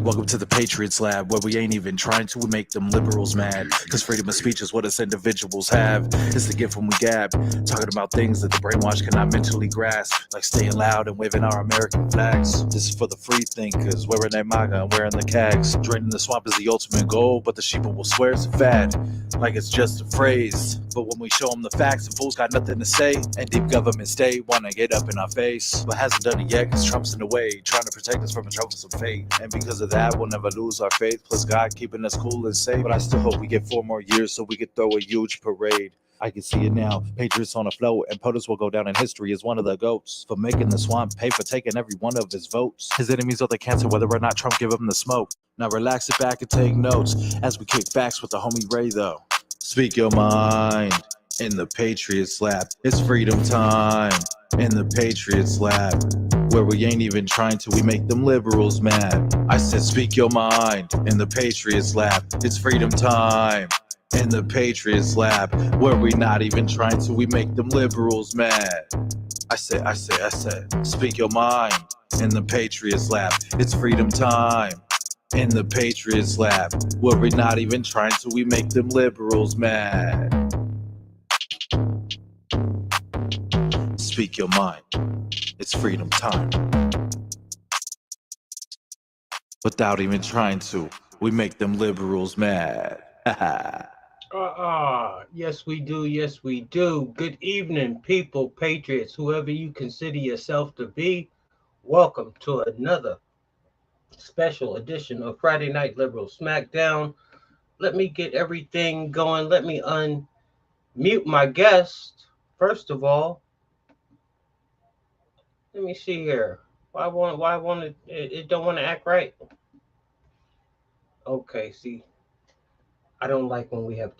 Welcome to the Patriots Lab, where we ain't even trying to make them liberals mad. Cause freedom of speech is what us individuals have. It's the gift when we gab, talking about things that the brainwash cannot mentally grasp. Like staying loud and waving our American flags. This is for the free thinkers, wearing their MAGA and wearing the cags. Draining the swamp is the ultimate goal, but the sheeple will swear it's a fad. Like it's just a phrase. But when we show them the facts, the fools got nothing to say. And deep government state wanna get up in our face, but hasn't done it yet cause Trump's in the way, trying to protect us from a troublesome fate. And because of that, we'll never lose our faith, plus God keeping us cool and safe. But I still hope we get 4 more years so we could throw a huge parade. I can see it now, Patriots on a float, and POTUS will go down in history as one of the GOATs. For making the swamp pay for taking every one of his votes. His enemies are the cancer, whether or not Trump give him the smoke. Now relax it back and take notes, as we kick facts with the homie Ray though. Speak your mind in the Patriots Lab. It's freedom time in the Patriots Lab, where we ain't even trying to, we make them liberals mad. I said speak your mind in the Patriots Lab. It's freedom time in the Patriots Lab, where we not even trying to, we make them liberals mad. I said, speak your mind in the Patriots Lab. It's freedom time in the Patriots Lab, where we not even trying to, we make them liberals mad. Speak your mind. It's freedom time. Without even trying to, we make them liberals mad. Yes, we do. Yes, we do. Good evening, people, patriots, whoever you consider yourself to be. Welcome to another special edition of Friday Night Liberal Smackdown. Let me get everything going. Let me unmute my guest. First of all, let me see here. Why want it don't want to act right? Okay, see, I don't like when we have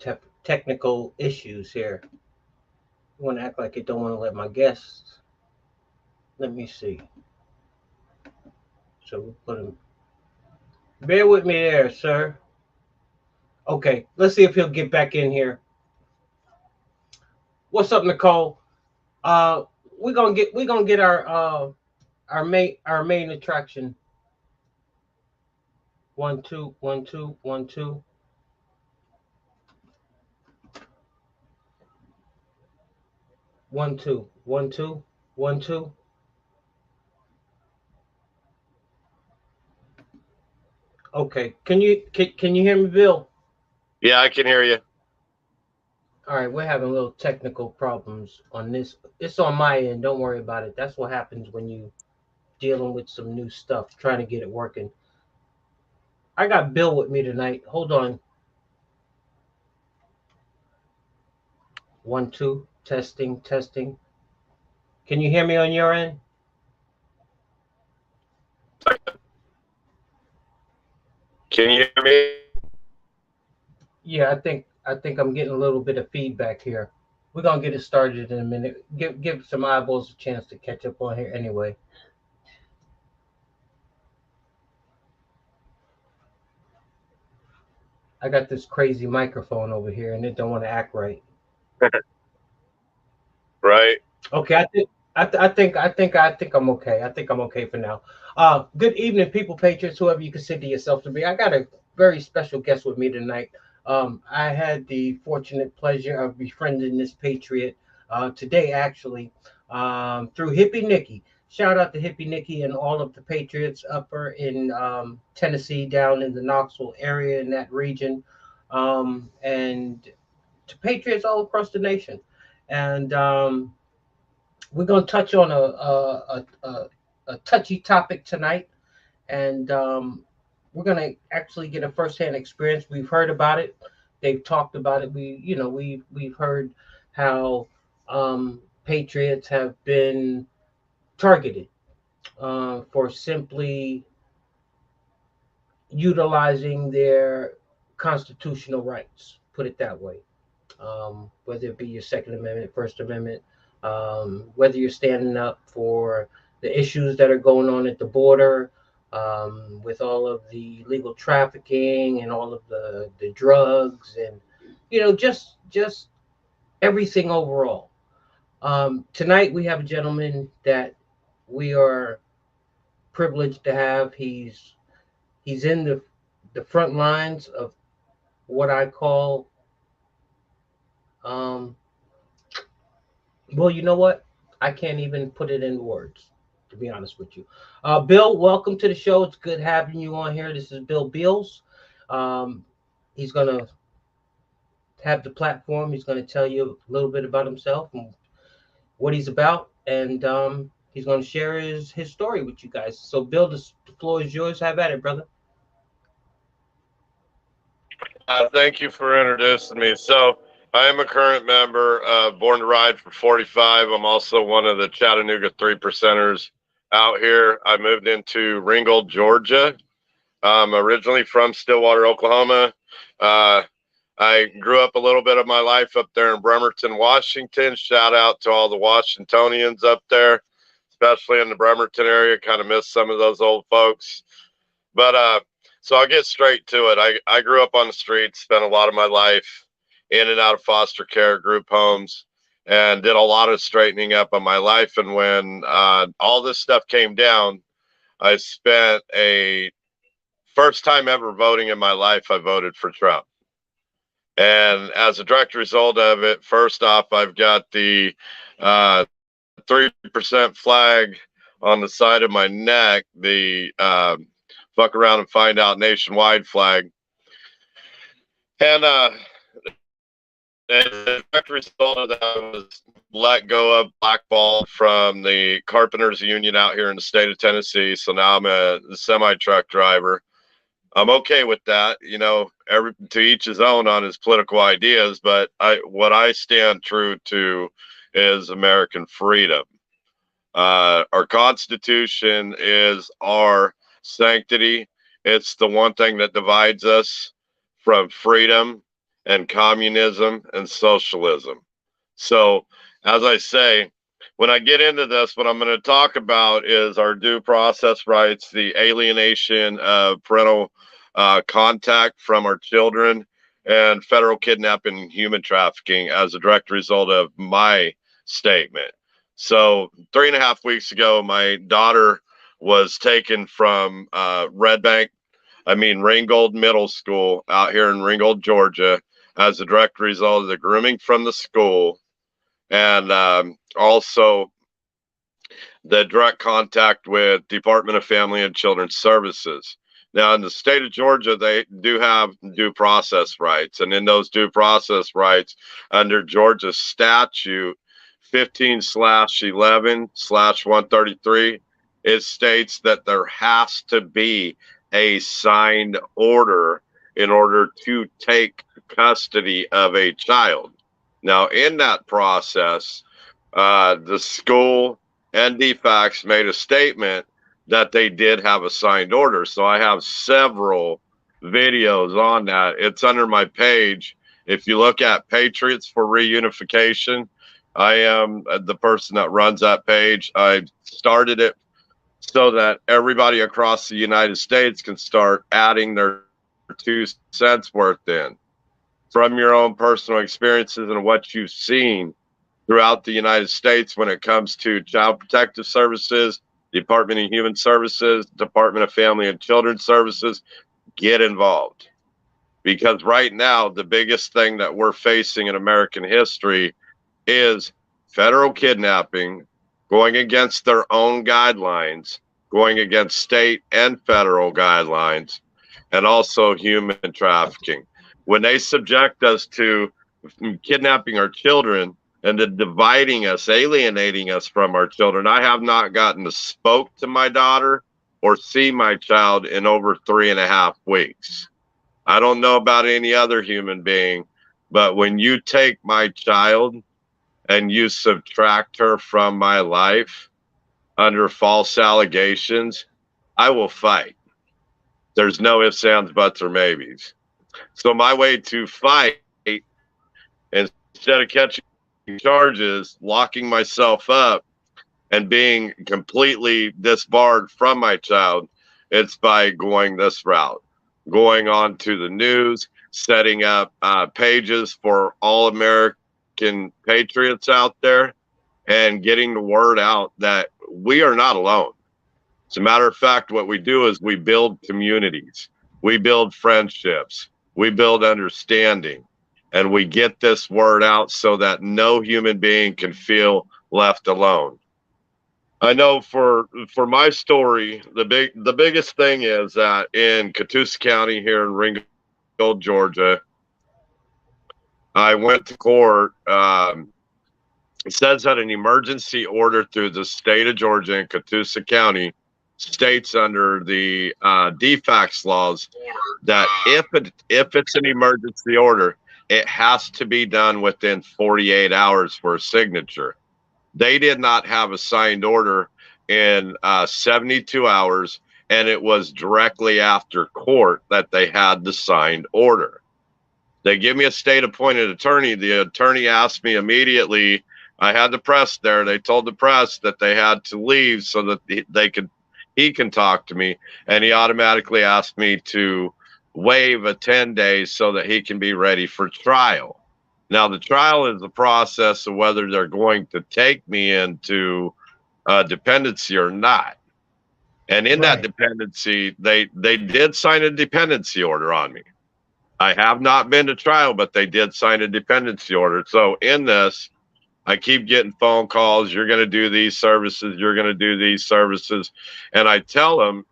technical issues here. You want to act like it don't want to let my guests. Let me see. So we'll put him. Bear with me there, sir. Okay, let's see if he'll get back in here. What's up, Nicole? We're gonna get our main attraction. 1 2 1 2 1 2. One two one two one two. Okay, can you hear me, Bill? Yeah, I can hear you. All right, we're having little technical problems on this. It's on my end. Don't worry about it. That's what happens when you dealing with some new stuff, trying to get it working. I got Bill with me tonight. Hold on. 1 2 testing. Can you hear me on your end? Can you hear me? Yeah, I think I'm getting a little bit of feedback here. We're gonna get it started in a minute. Give some eyeballs a chance to catch up on here anyway. I got this crazy microphone over here, and it don't want to act right. Right. Okay, I think I'm okay. I think I'm okay for now. Good evening, people, patriots, whoever you consider yourself to be. I got a very special guest with me tonight. I had the fortunate pleasure of befriending this patriot today, actually, through Hippie Nikki. Shout out to Hippie Nikki and all of the patriots upper in Tennessee, down in the Knoxville area in that region, and to patriots all across the nation. And we're going to touch on a touchy topic tonight, and we're going to actually get a firsthand experience. We've heard about it. They've talked about it. We've heard how patriots have been targeted for simply utilizing their constitutional rights. Put it that way. Whether it be your Second Amendment, First Amendment, whether you're standing up for the issues that are going on at the border, with all of the illegal trafficking and all of the drugs and just everything overall. Tonight we have a gentleman that we are privileged to have. He's He's in the front lines of what I call, um, well, you know what? I can't even put it in words, to be honest with you. Bill, welcome to the show. It's good having you on here. This is Bill Beals. Um, he's going to have the platform. He's going to tell you a little bit about himself and what he's about. And he's going to share his story with you guys. So, Bill, the floor is yours. Have at it, brother. Thank you for introducing me. So I am a current member of Born to Ride for 45. I'm also one of the Chattanooga 3%ers out here. I moved into Ringgold, Georgia. I'm originally from Stillwater, Oklahoma. I grew up a little bit of my life up there in Bremerton, Washington. Shout out to all the Washingtonians up there, especially in the Bremerton area. Kind of miss some of those old folks. But so I'll get straight to it. I grew up on the streets, spent a lot of my life in and out of foster care, group homes, and did a lot of straightening up on my life. And when all this stuff came down, I spent a first time ever voting in my life, I voted for Trump. And as a direct result of it, first off, I've got the 3% flag on the side of my neck, the fuck around and find out nationwide flag. And as a direct result of that, I was let go of, blackballed from the Carpenters Union out here in the state of Tennessee. So now I'm a semi-truck driver. I'm okay with that, you know, to each his own on his political ideas, but what I stand true to is American freedom. Our Constitution is our sanctity. It's the one thing that divides us from freedom and communism and socialism. So, as I say, when I get into this, what I'm going to talk about is our due process rights, the alienation of parental contact from our children, and federal kidnapping and human trafficking as a direct result of my statement. So 3.5 weeks ago, my daughter was taken from Ringgold Middle School out here in Ringgold, Georgia, as a direct result of the grooming from the school, and also the direct contact with Department of Family and Children's Services. Now, in the state of Georgia, they do have due process rights. And in those due process rights, under Georgia statute 15/11/133, it states that there has to be a signed order in order to take custody of a child. Now, in that process, the school and DFACS made a statement that they did have a signed order. So I have several videos on that. It's under my page. If you look at Patriots for Reunification, I am the person that runs that page. I started it so that everybody across the United States can start adding their 2 cents worth in from your own personal experiences and what you've seen throughout the United States when it comes to Child Protective Services, Department of Human Services, Department of Family and Children's Services. Get involved. Because right now, the biggest thing that we're facing in American history is federal kidnapping, going against their own guidelines, going against state and federal guidelines, and also human trafficking. When they subject us to kidnapping our children and then dividing us, alienating us from our children, I have not gotten to spoke to my daughter or see my child in over 3.5 weeks. I don't know about any other human being, but when you take my child and you subtract her from my life under false allegations, I will fight. There's no ifs, ands, buts, or maybes. So my way to fight, instead of catching charges, locking myself up and being completely disbarred from my child, it's by going this route, going on to the news, setting up pages for all American patriots out there, and getting the word out that we are not alone. As a matter of fact, what we do is we build communities, we build friendships, we build understanding, and we get this word out so that no human being can feel left alone. I know for my story, the biggest thing is that in Catoosa County here in Ringgold, Georgia, I went to court. It says that an emergency order through the state of Georgia and Catoosa County states under the defects laws that if it's an emergency order, it has to be done within 48 hours for a signature. They did not have a signed order in 72 hours, and it was directly after court that they had the signed order. They give me a state appointed attorney. The attorney asked me immediately. I had the press there. They told the press that they had to leave so that he can talk to me, and he automatically asked me to waive a 10 days so that he can be ready for trial. Now, the trial is the process of whether they're going to take me into dependency or not. And in that dependency, they did sign a dependency order on me. I have not been to trial, but they did sign a dependency order. So in this, I keep getting phone calls. You're going to do these services. You're going to do these services. And I tell them,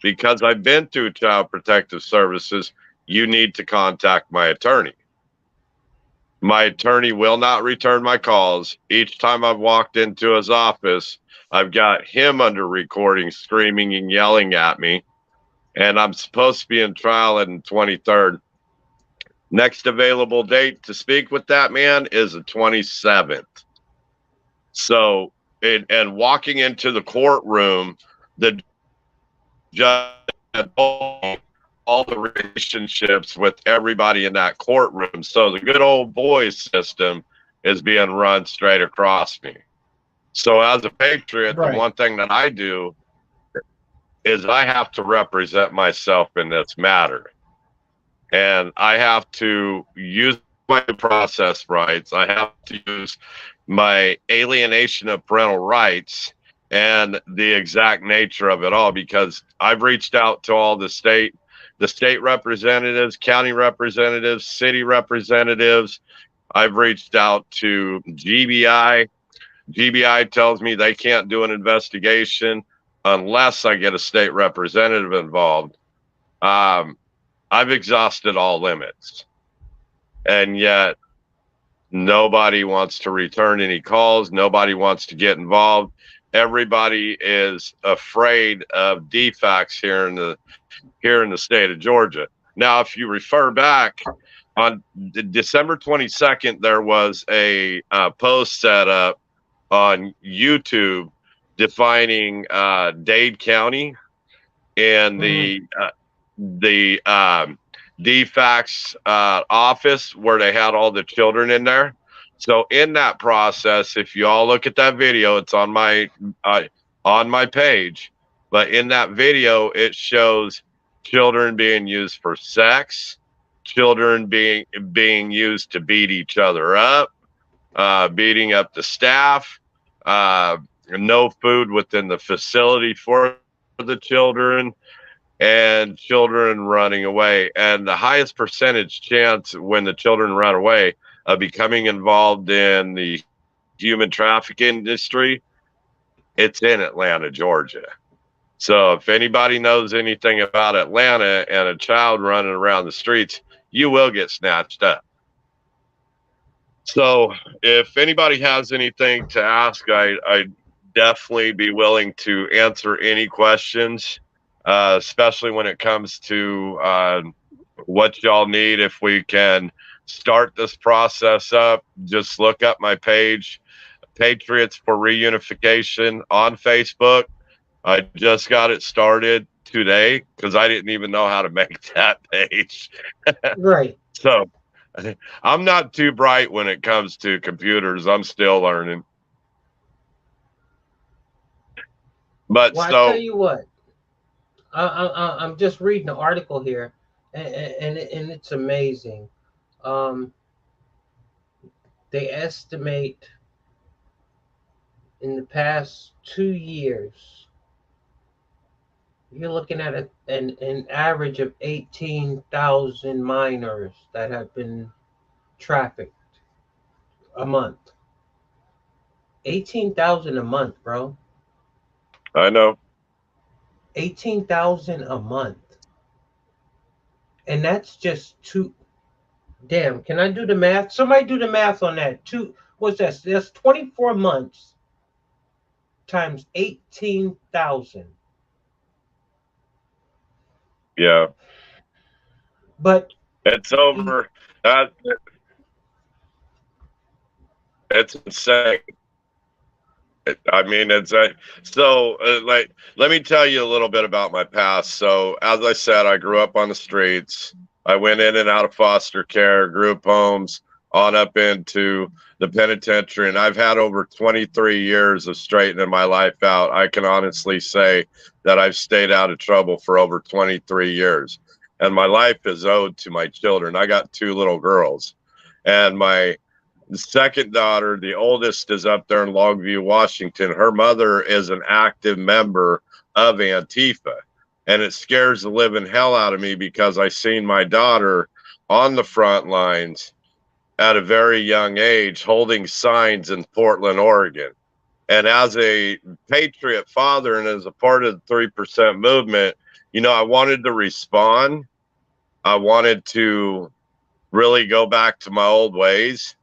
because I've been through Child Protective Services, you need to contact my attorney. My attorney will not return my calls. Each time I've walked into his office, I've got him under recording, screaming and yelling at me. And I'm supposed to be in trial on the 23rd. Next available date to speak with that man is the 27th. So, and walking into the courtroom, the judge had all the relationships with everybody in that courtroom. So the good old boys system is being run straight across me. So as a patriot, the one thing that I do is I have to represent myself in this matter. And I have to use my process rights. I have to use my alienation of parental rights and the exact nature of it all, because I've reached out to all the state representatives, county representatives, city representatives. I've reached out to GBI. GBI tells me they can't do an investigation unless I get a state representative involved. I've exhausted all limits, and yet nobody wants to return any calls. Nobody wants to get involved. Everybody is afraid of defects here in the state of Georgia. Now, if you refer back on December 22nd, there was a post set up on YouTube defining Dade County and the DFACS office where they had all the children in there. So in that process, if you all look at that video, it's on my page. But in that video, it shows children being used for sex, children being used to beat each other up, beating up the staff, no food within the facility for the children, and children running away. And the highest percentage chance when the children run away of becoming involved in the human trafficking industry, it's in Atlanta, Georgia. So if anybody knows anything about Atlanta and a child running around the streets, you will get snatched up. So if anybody has anything to ask, I'd definitely be willing to answer any questions, especially when it comes to what y'all need. If we can start this process up, just look up my page, Patriots for Reunification, on Facebook. I just got it started today because I didn't even know how to make that page. Right. So I'm not too bright when it comes to computers. I'm still learning. But well, so I tell you what, I'm just reading the article here, and it's amazing. They estimate in the past 2 years You're looking at an average of 18,000 minors that have been trafficked a month. 18,000 a month, bro. I know. 18,000 a month. And that's just two. Damn, can I do the math? Somebody do the math on that. What's that? That's 24 months times 18,000. Yeah, But it's over. That it's insane. I mean, like, let me tell you a little bit about my past. So, as I said, I grew up on the streets. I went in and out of foster care, group homes, on up into the penitentiary, and I've had over 23 years of straightening my life out. I can honestly say that I've stayed out of trouble for over 23 years, and my life is owed to my children. I got two little girls, and my the second daughter, the oldest, is up there in Longview, Washington. Her mother is an active member of Antifa. And it scares the living hell out of me because I seen my daughter on the front lines at a very young age holding signs in Portland, Oregon. And as a patriot father and as a part of the 3% movement, I wanted to respond. I wanted to really go back to my old ways,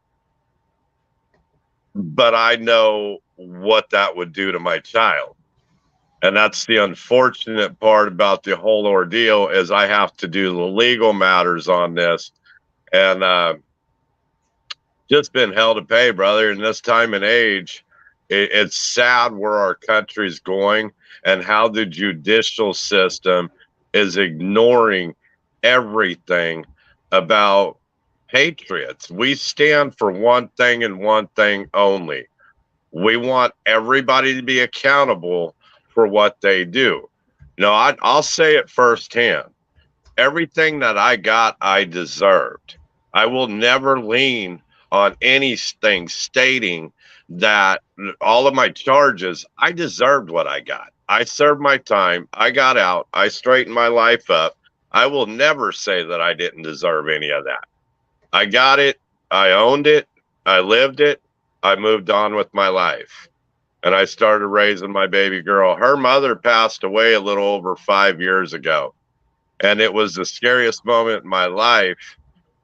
but I know what that would do to my child. And that's the unfortunate part about the whole ordeal is I have to do the legal matters on this. And just been hell to pay, brother. In this time and age, it's sad where our country is going and how the judicial system is ignoring everything about patriots. We stand for one thing and one thing only. We want everybody to be accountable for what they do. I'll say it firsthand. Everything that I got, I deserved. I will never lean on anything stating that all of my charges, I deserved what I got. I served my time. I got out. I straightened my life up. I will never say that I didn't deserve any of that. I got it. I owned it. I lived it. I moved on with my life. And I started raising my baby girl. Her mother passed away a little over 5 years ago. And it was the scariest moment in my life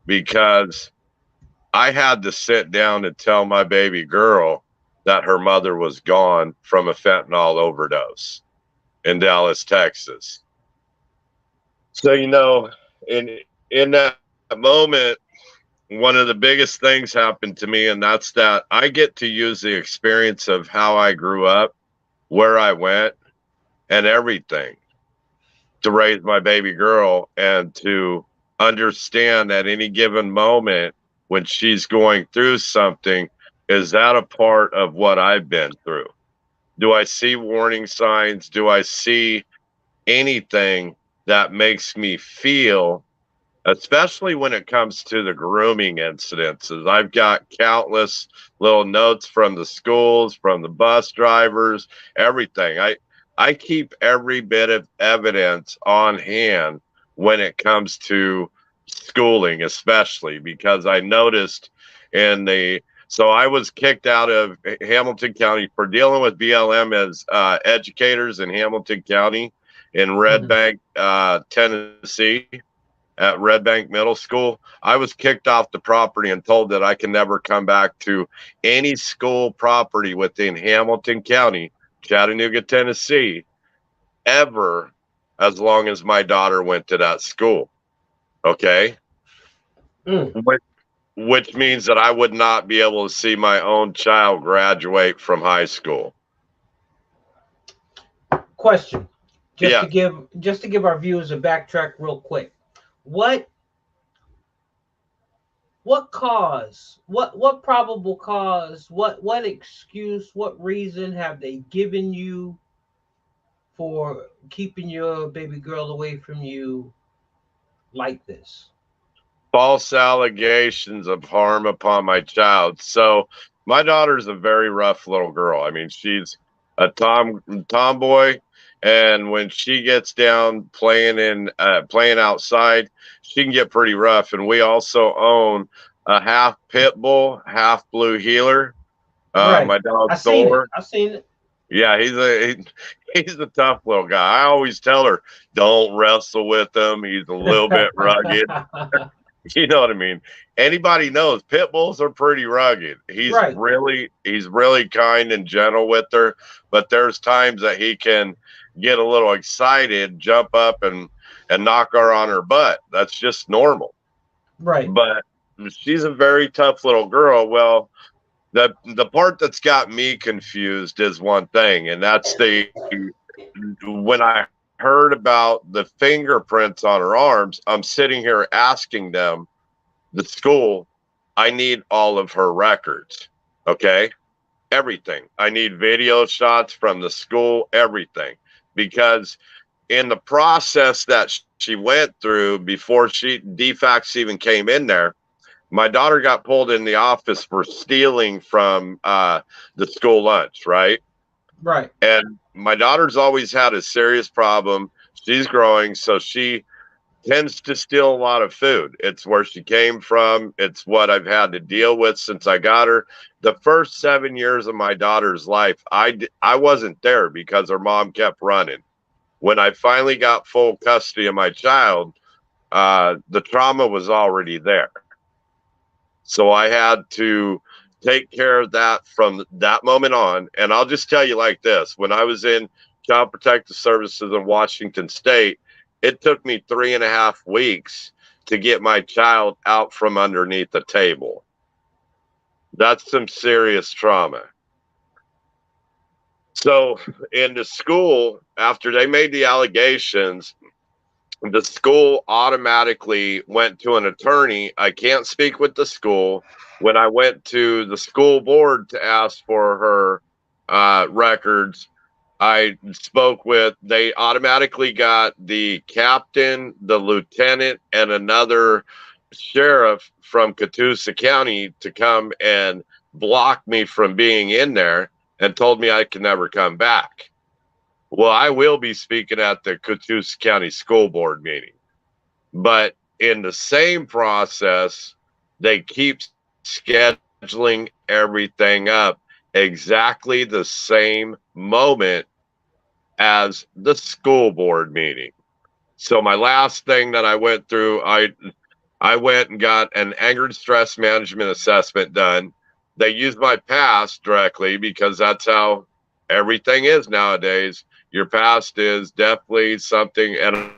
because I had to sit down and tell my baby girl that her mother was gone from a fentanyl overdose in Dallas, Texas. So, in that moment, one of the biggest things happened to me, and that's that I get to use the experience of how I grew up, where I went, and everything to raise my baby girl and to understand at any given moment when she's going through something, is that a part of what I've been through? Do I see warning signs? Do I see anything that makes me feel, especially when it comes to the grooming incidences? I've got countless little notes from the schools, from the bus drivers, everything. I keep every bit of evidence on hand when it comes to schooling, especially because I noticed so I was kicked out of Hamilton County for dealing with BLM as educators in Hamilton County in Red Bank, Tennessee, at Red Bank Middle School. I was kicked off the property and told that I can never come back to any school property within Hamilton County, Chattanooga, Tennessee, ever, as long as my daughter went to that school. Okay. Which means that I would not be able to see my own child graduate from high school. Question. To give our viewers a backtrack real quick. What cause, what probable cause, what excuse, what reason have they given you for keeping your baby girl away from you like this? False allegations of harm upon my child. So my daughter's a very rough little girl. I mean, she's a tomboy. And when she gets down playing outside, she can get pretty rough. And we also own a half pit bull, half blue heeler. Right. My dog I seen it. Thor. I seen it. Yeah, he's a tough little guy. I always tell her, don't wrestle with him. He's a little bit rugged. You know what I mean? Anybody knows pit bulls are pretty rugged. Right. He's really kind and gentle with her, but there's times that he can get a little excited, jump up and knock her on her butt. That's just normal. Right. But she's a very tough little girl. Well, the part that's got me confused is one thing, and that's when I heard about the fingerprints on her arms, I'm sitting here asking them, the school, I need all of her records. Okay. Everything. I need video shots from the school, everything. Because in the process that she went through before DFACS even came in there, my daughter got pulled in the office for stealing from the school lunch, right? Right. And my daughter's always had a serious problem. She's growing, so she tends to steal a lot of food. It's where she came from. It's what I've had to deal with since I got her. The first 7 years of my daughter's life, I wasn't there because her mom kept running. When I finally got full custody of my child, the trauma was already there. So I had to take care of that from that moment on. And I'll just tell you like this. When I was in Child Protective Services in Washington State, it took me 3.5 weeks to get my child out from underneath the table. That's some serious trauma. So in the school, after they made the allegations, the school automatically went to an attorney. I can't speak with the school. When I went to the school board to ask for her records, they automatically got the captain, the lieutenant, and another sheriff from Catoosa County to come and block me from being in there and told me I could never come back. Well, I will be speaking at the Catoosa County School Board meeting. But in the same process, they keep scheduling everything up exactly the same moment as the school board meeting. So my last thing that I went through, I went and got an anger and stress management assessment done. They used my past directly because that's how everything is nowadays. Your past is definitely something, and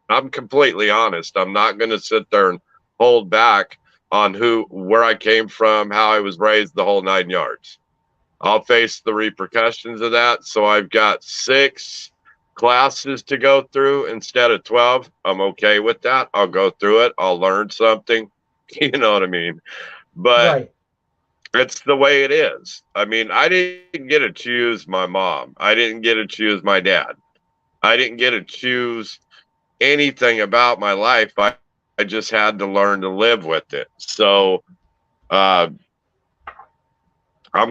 I'm completely honest. I'm not going to sit there and hold back on where I came from, how I was raised, the whole 9 yards. I'll face the repercussions of that. So I've got 6 classes to go through instead of 12. I'm okay with that. I'll go through it. I'll learn something. You know what I mean? But Right. it's the way it is. I mean, I didn't get to choose my mom. I didn't get to choose my dad. I didn't get to choose anything about my life. I just had to learn to live with it. So I'm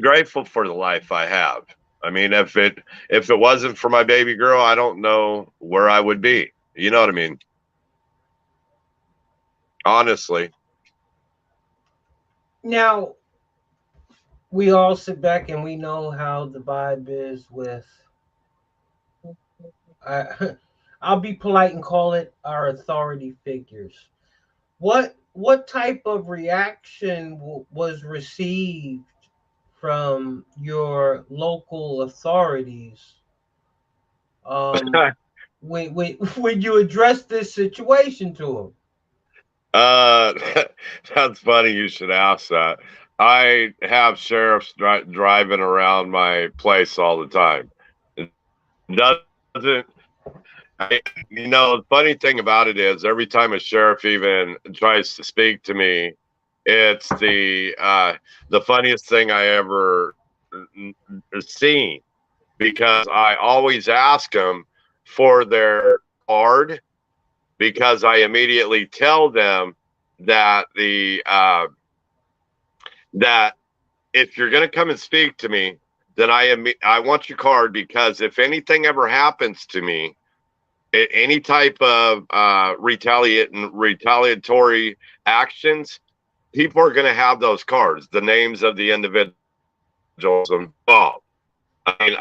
grateful for the life I have. I mean, if it wasn't for my baby girl, I don't know where I would be. You know what I mean? Honestly. Now, we all sit back and we know how the vibe is with. I'll be polite and call it our authority figures. What type of reaction was received from your local authorities when you addressed this situation to them? That's funny you should ask that. I have sheriffs driving around my place all the time. It doesn't the funny thing about it is every time a sheriff even tries to speak to me, it's the funniest thing I ever seen, because I always ask them for their card, because I immediately tell them that that if you're going to come and speak to me, then I want your card, because if anything ever happens to me, any type of retaliatory actions, people are going to have those cards, the names of the individuals involved. I mean,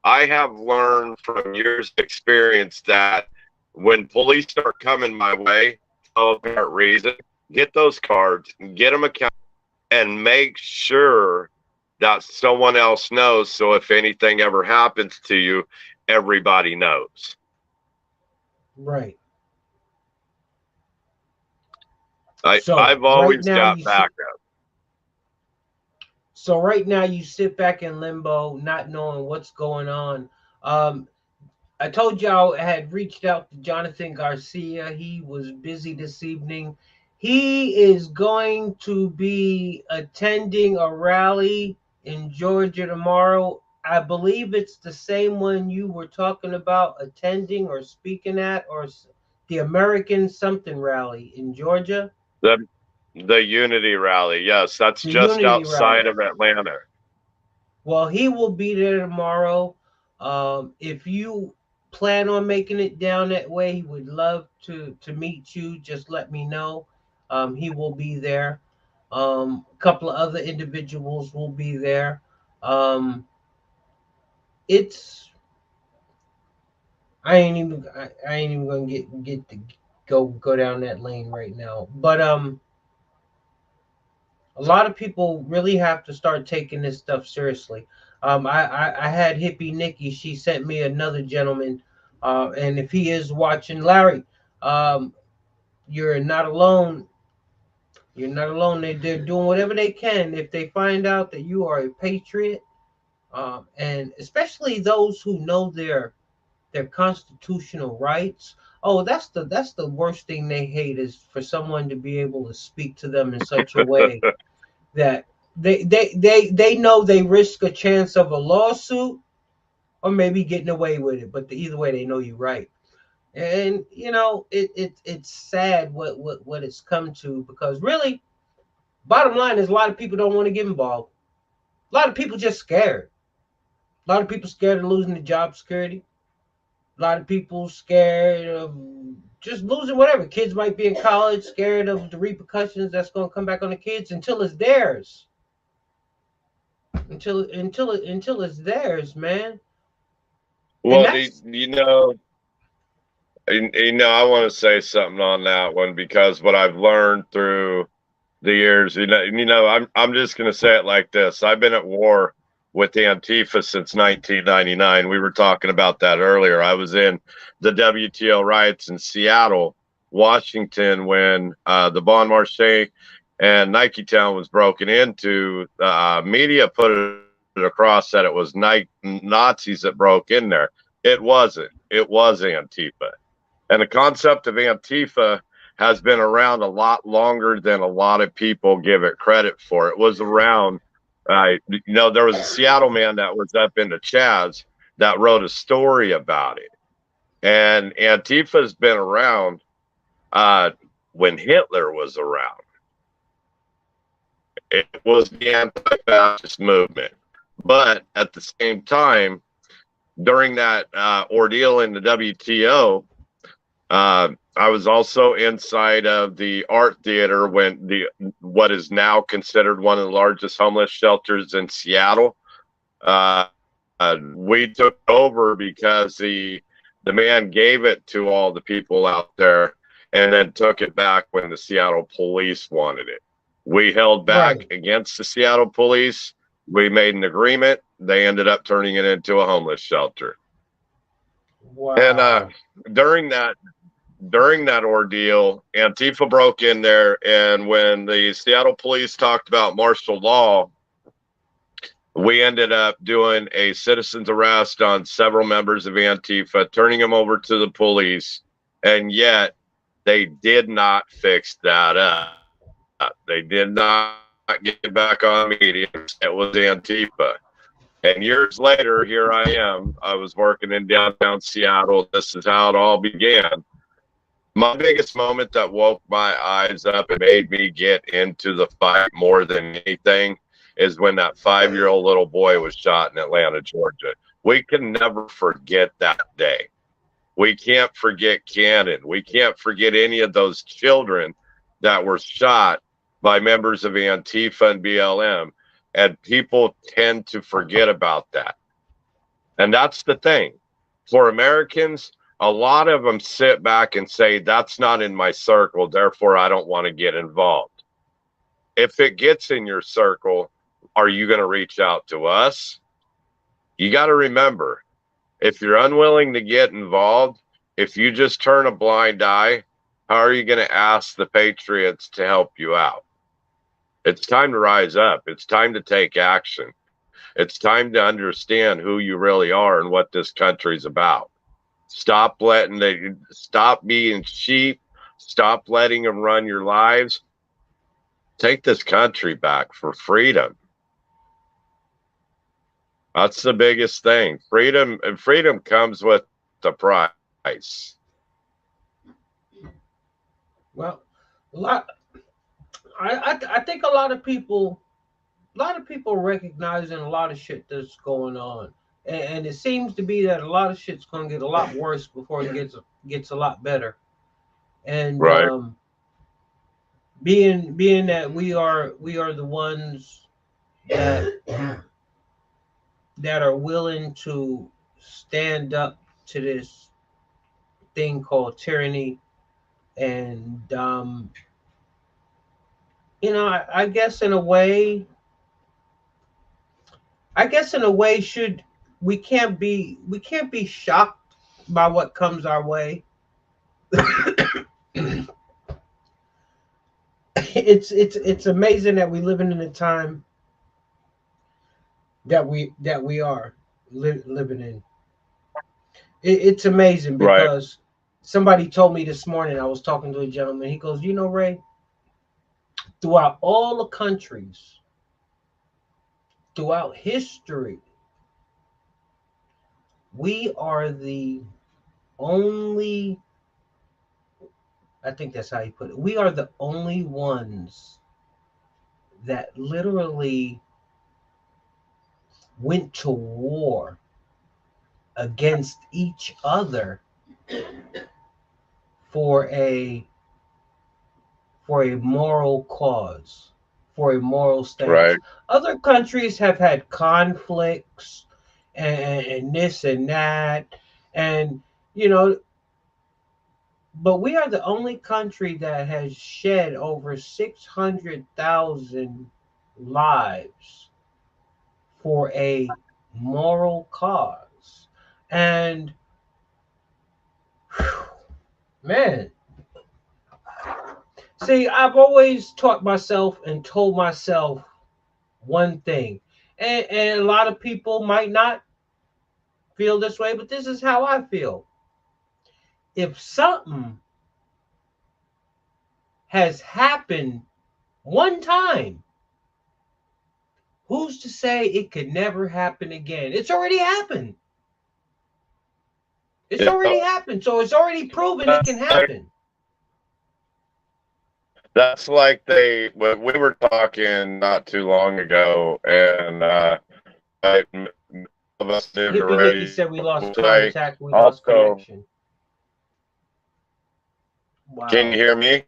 I have learned from years of experience that when police start coming my way, for no apparent reason, get those cards, get them account, and make sure that someone else knows. So if anything ever happens to you, everybody knows. Right. I've always got backup. So right now you sit back in limbo, not knowing what's going on. I told y'all I had reached out to Jonathan Garcia. He was busy this evening. He is going to be attending a rally in Georgia tomorrow. I believe it's the same one you were talking about attending or speaking at, or the American something rally in Georgia. The Unity rally. Yes, that's just outside of Atlanta. Well, he will be there tomorrow. If you plan on making it down that way, he would love to meet you. Just let me know. He will be there. A couple of other individuals will be there. I ain't even gonna get to go down that lane right now. But a lot of people really have to start taking this stuff seriously. I had Hippie Nikki. She sent me another gentleman, and if he is watching, Larry, you're not alone. You're not alone. They're doing whatever they can. If they find out that you are a patriot, and especially those who know their constitutional rights. Oh, that's the worst thing they hate, is for someone to be able to speak to them in such a way that they know they risk a chance of a lawsuit or maybe getting away with it, but either way they know you're right. And you know, it's sad what it's come to, because really, bottom line is a lot of people don't want to get involved. A lot of people just scared. A lot of people scared of losing the job security. A lot of people scared of just losing whatever. Kids might be in college, scared of the repercussions that's going to come back on the kids until it's theirs. Until it's theirs, man. Well, I want to say something on that one, because what I've learned through the years, I'm just going to say it like this. I've been at war with Antifa since 1999. We were talking about that earlier. I was in the WTO riots in Seattle, Washington, when the Bon Marché and Nike Town was broken into. Media put it across that it was Nazis that broke in there. It wasn't. It was Antifa. And the concept of Antifa has been around a lot longer than a lot of people give it credit for. It was around, there was a Seattle man that was up in the Chaz that wrote a story about it. And Antifa's been around when Hitler was around. It was the anti-fascist movement. But at the same time, during that ordeal in the WTO, I was also inside of the art theater when what is now considered one of the largest homeless shelters in Seattle. We took over because the man gave it to all the people out there, and then took it back when the Seattle police wanted it. We held back against the Seattle police. We made an agreement. They ended up turning it into a homeless shelter. Wow. And during that ordeal, Antifa broke in there, and when the Seattle police talked about martial law, we ended up doing a citizen's arrest on several members of Antifa, turning them over to the police, and yet they did not fix that up. They did not get back on media. It was Antifa. And years later, here I am. I was working in downtown Seattle. This is how it all began. My biggest moment that woke my eyes up and made me get into the fight more than anything is when that 5-year-old little boy was shot in Atlanta, Georgia. We can never forget that day. We can't forget Cannon. We can't forget any of those children that were shot by members of Antifa and BLM. And people tend to forget about that. And that's the thing. For Americans, a lot of them sit back and say, that's not in my circle, therefore I don't want to get involved. If it gets in your circle, are you going to reach out to us? You got to remember, if you're unwilling to get involved, if you just turn a blind eye, how are you going to ask the patriots to help you out? It's time to rise up. It's time to take action. It's time to understand who you really are and what this country's about. Stop being sheep. Stop letting them run your lives. Take this country back for freedom. That's the biggest thing. Freedom, and freedom comes with the price. Well, I think a lot of people recognizing a lot of shit that's going on, and it seems to be that a lot of shit's going to get a lot worse before it gets a lot better. And right. Being that we are the ones that are willing to stand up to this thing called tyranny, and I guess in a way, we can't be shocked by what comes our way. It's amazing that we living in a time that we are living in. It's amazing because somebody told me this morning, I was talking to a gentleman, he goes, Ray, throughout all the countries, throughout history, we are the only, I think that's how he put it, we are the only ones that literally went to war against each other for a moral cause, for a moral stance. Right. Other countries have had conflicts and this and that, and but we are the only country that has shed over 600,000 lives for a moral cause. And man, see, I've always taught myself and told myself one thing, and a lot of people might not feel this way, but this is how I feel. If something has happened one time, who's to say it could never happen again? It's already happened. It's already happened, so it's already proven it can happen. That's like we were talking not too long ago, and of us did already. He said we lost contact, we lost connection. Wow. Can you hear me?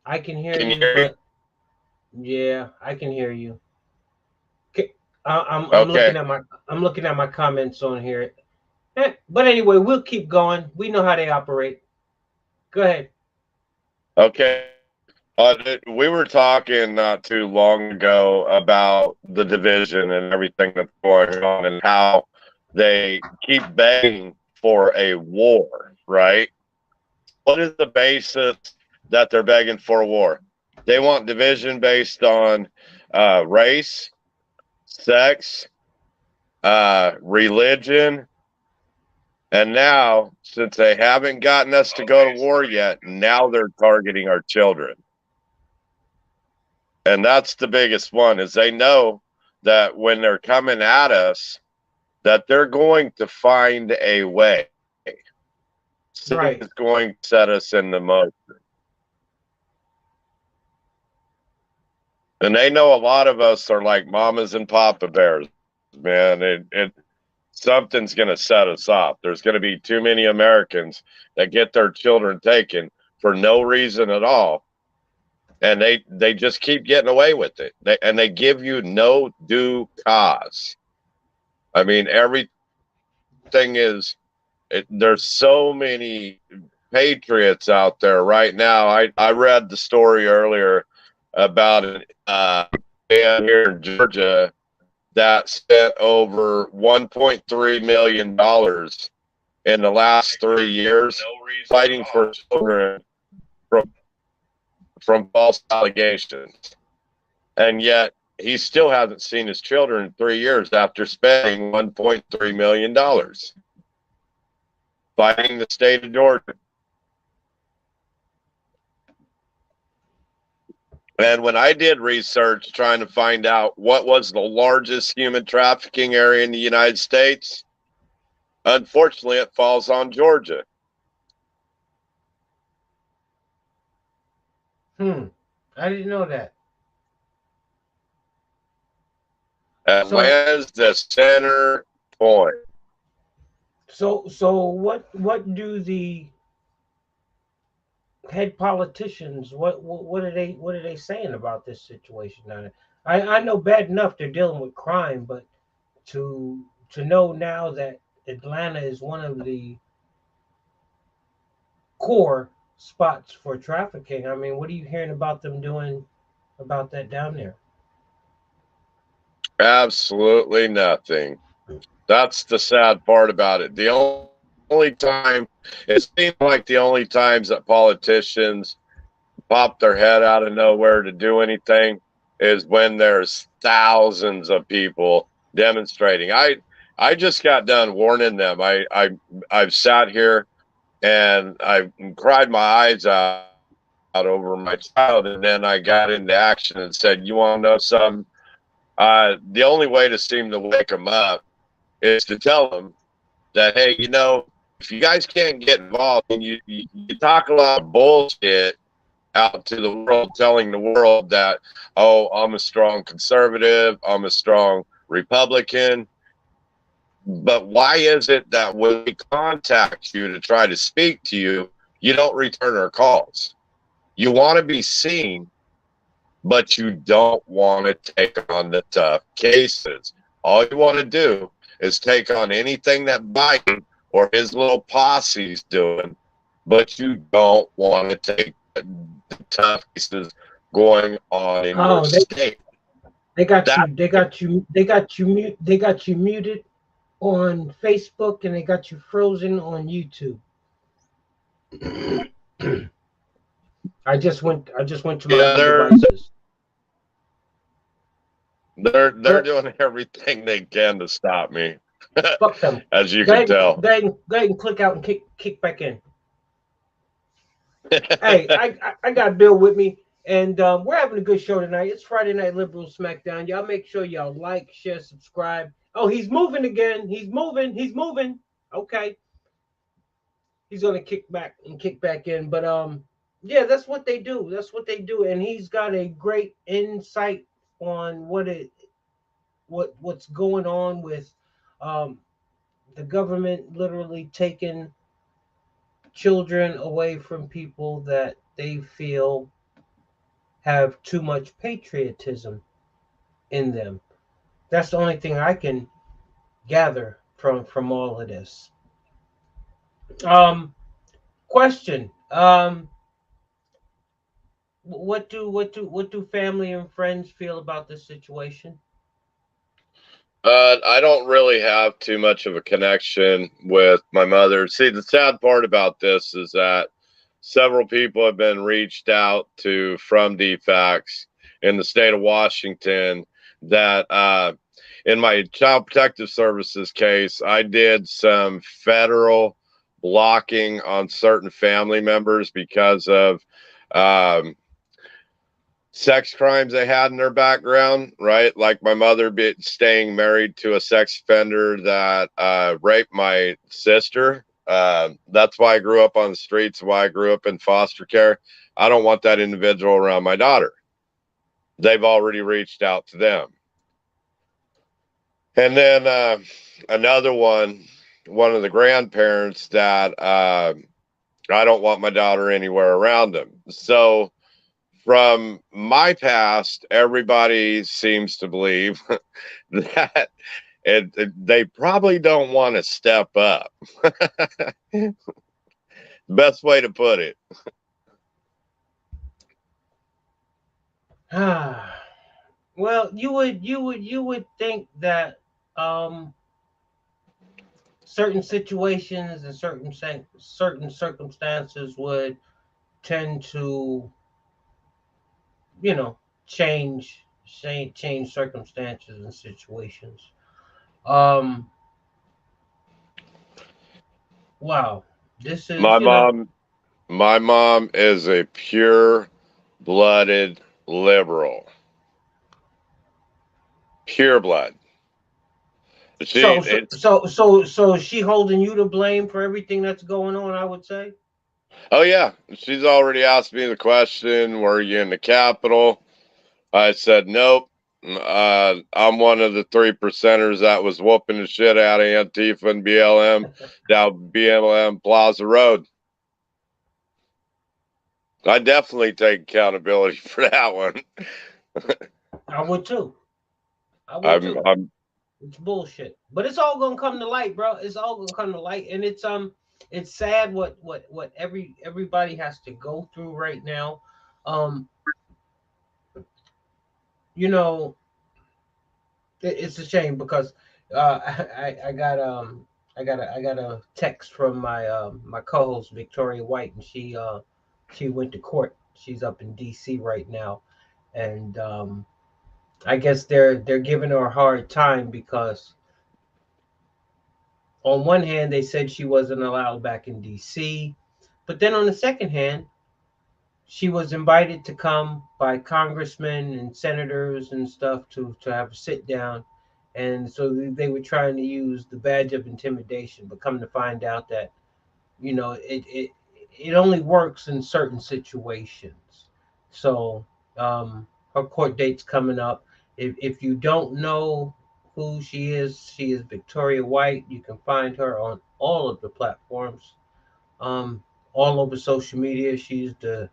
I can hear you. Yeah, I can hear you. I'm looking at my comments on here. But anyway, we'll keep going. We know how they operate. Go ahead. Okay. We were talking not too long ago about the division and everything that's going on and how they keep begging for a war, right? What is the basis that they're begging for a war? They want division based on race, sex, religion, and now, since they haven't gotten us to go to war yet, now they're targeting our children. And that's the biggest one, is they know that when they're coming at us, that they're going to find a way. Right. It's going to set us in the motion. And they know a lot of us are like mamas and papa bears, man. Something's going to set us off. There's going to be too many Americans that get their children taken for no reason at all, and they just keep getting away with it. They give you no due cause. I mean, everything is. There's so many patriots out there right now. I read the story earlier about a man here in Georgia that spent over $1.3 million in the last 3 years fighting for children from false allegations. And yet he still hasn't seen his children in 3 years after spending $1.3 million fighting the state of Georgia. And when I did research trying to find out what was the largest human trafficking area in the United States, unfortunately, it falls on Georgia. I didn't know that. Atlanta's the center point. So what do the head politicians, what are they saying about this situation down there? I know bad enough they're dealing with crime, but to know now that Atlanta is one of the core spots for trafficking, I mean, what are you hearing about them doing about that down there? Absolutely nothing. That's the sad part about it. The only time, it seems like the only times that politicians pop their head out of nowhere to do anything is when there's thousands of people demonstrating. I just got done warning them. I've sat here and I've cried my eyes out over my child, and then I got into action and said, "You want to know something? The only way to seem to wake them up is to tell them that, hey, you know, if you guys can't get involved and you talk a lot of bullshit out to the world, telling the world that, oh, I'm a strong conservative, I'm a strong Republican. But why is it that when we contact you to try to speak to you, you don't return our calls? You want to be seen, but you don't want to take on the tough cases. All you want to do is take on anything that Biden or his little posse's doing, but you don't want to take the tough cases going on in your state. They got you muted on Facebook, and they got you frozen on YouTube. I just went to my devices. They're doing everything they can to stop me. Fuck them. As you can tell. Go ahead and click out and kick back in. Hey, I got Bill with me, and we're having a good show tonight. It's Friday Night Liberal Smackdown. Y'all make sure y'all like, share, subscribe. Oh, he's moving again. He's moving. Okay. He's gonna kick back in. But yeah, that's what they do. And he's got a great insight on what's going on with the government literally taking children away from people that they feel have too much patriotism in them. That's the only thing I can gather from all of this. Question. What do family and friends feel about this situation? I don't really have too much of a connection with my mother. See, the sad part about this is that several people have been reached out to from DFACS in the state of Washington that in my Child Protective Services case, I did some federal blocking on certain family members because of sex crimes they had in their background, right? Like my mother staying married to a sex offender that raped my sister. That's why I grew up on the streets, why I grew up in foster care. I don't want that individual around my daughter. they've already reached out to them. And then another one of the grandparents that I don't want my daughter anywhere around them. So from my past, everybody seems to believe that they probably don't want to step up. Best way to put it. Well, you would think that certain situations and certain circumstances would tend to, you know, change circumstances and situations. Um, wow, this is, My mom is a pure-blooded liberal. Pure blood. so so is she holding you to blame for everything that's going on, I would say. Oh yeah, she's already asked me the question, "Were you in the Capitol?" I said nope. I'm one of the 3%ers that was whooping the shit out of Antifa and BLM down BLM Plaza Road. I definitely take accountability for that one. I would too. I would too. I'm It's bullshit, but it's all gonna come to light, bro. It's all gonna come to light, and it's sad what everybody has to go through right now. Um, you know, it's a shame because I got I got a text from my co-host Victoria White, and she went to court. She's up in D.C. right now, and I guess they're giving her a hard time because on one hand they said she wasn't allowed back in D.C., but then on the second hand she was invited to come by congressmen and senators and stuff to have a sit down, and so they were trying to use the badge of intimidation. But come to find out that it only works in certain situations. So her court date's coming up. If you don't know who she is Victoria White. You can find her on all of the platforms, um, all over social media. She's the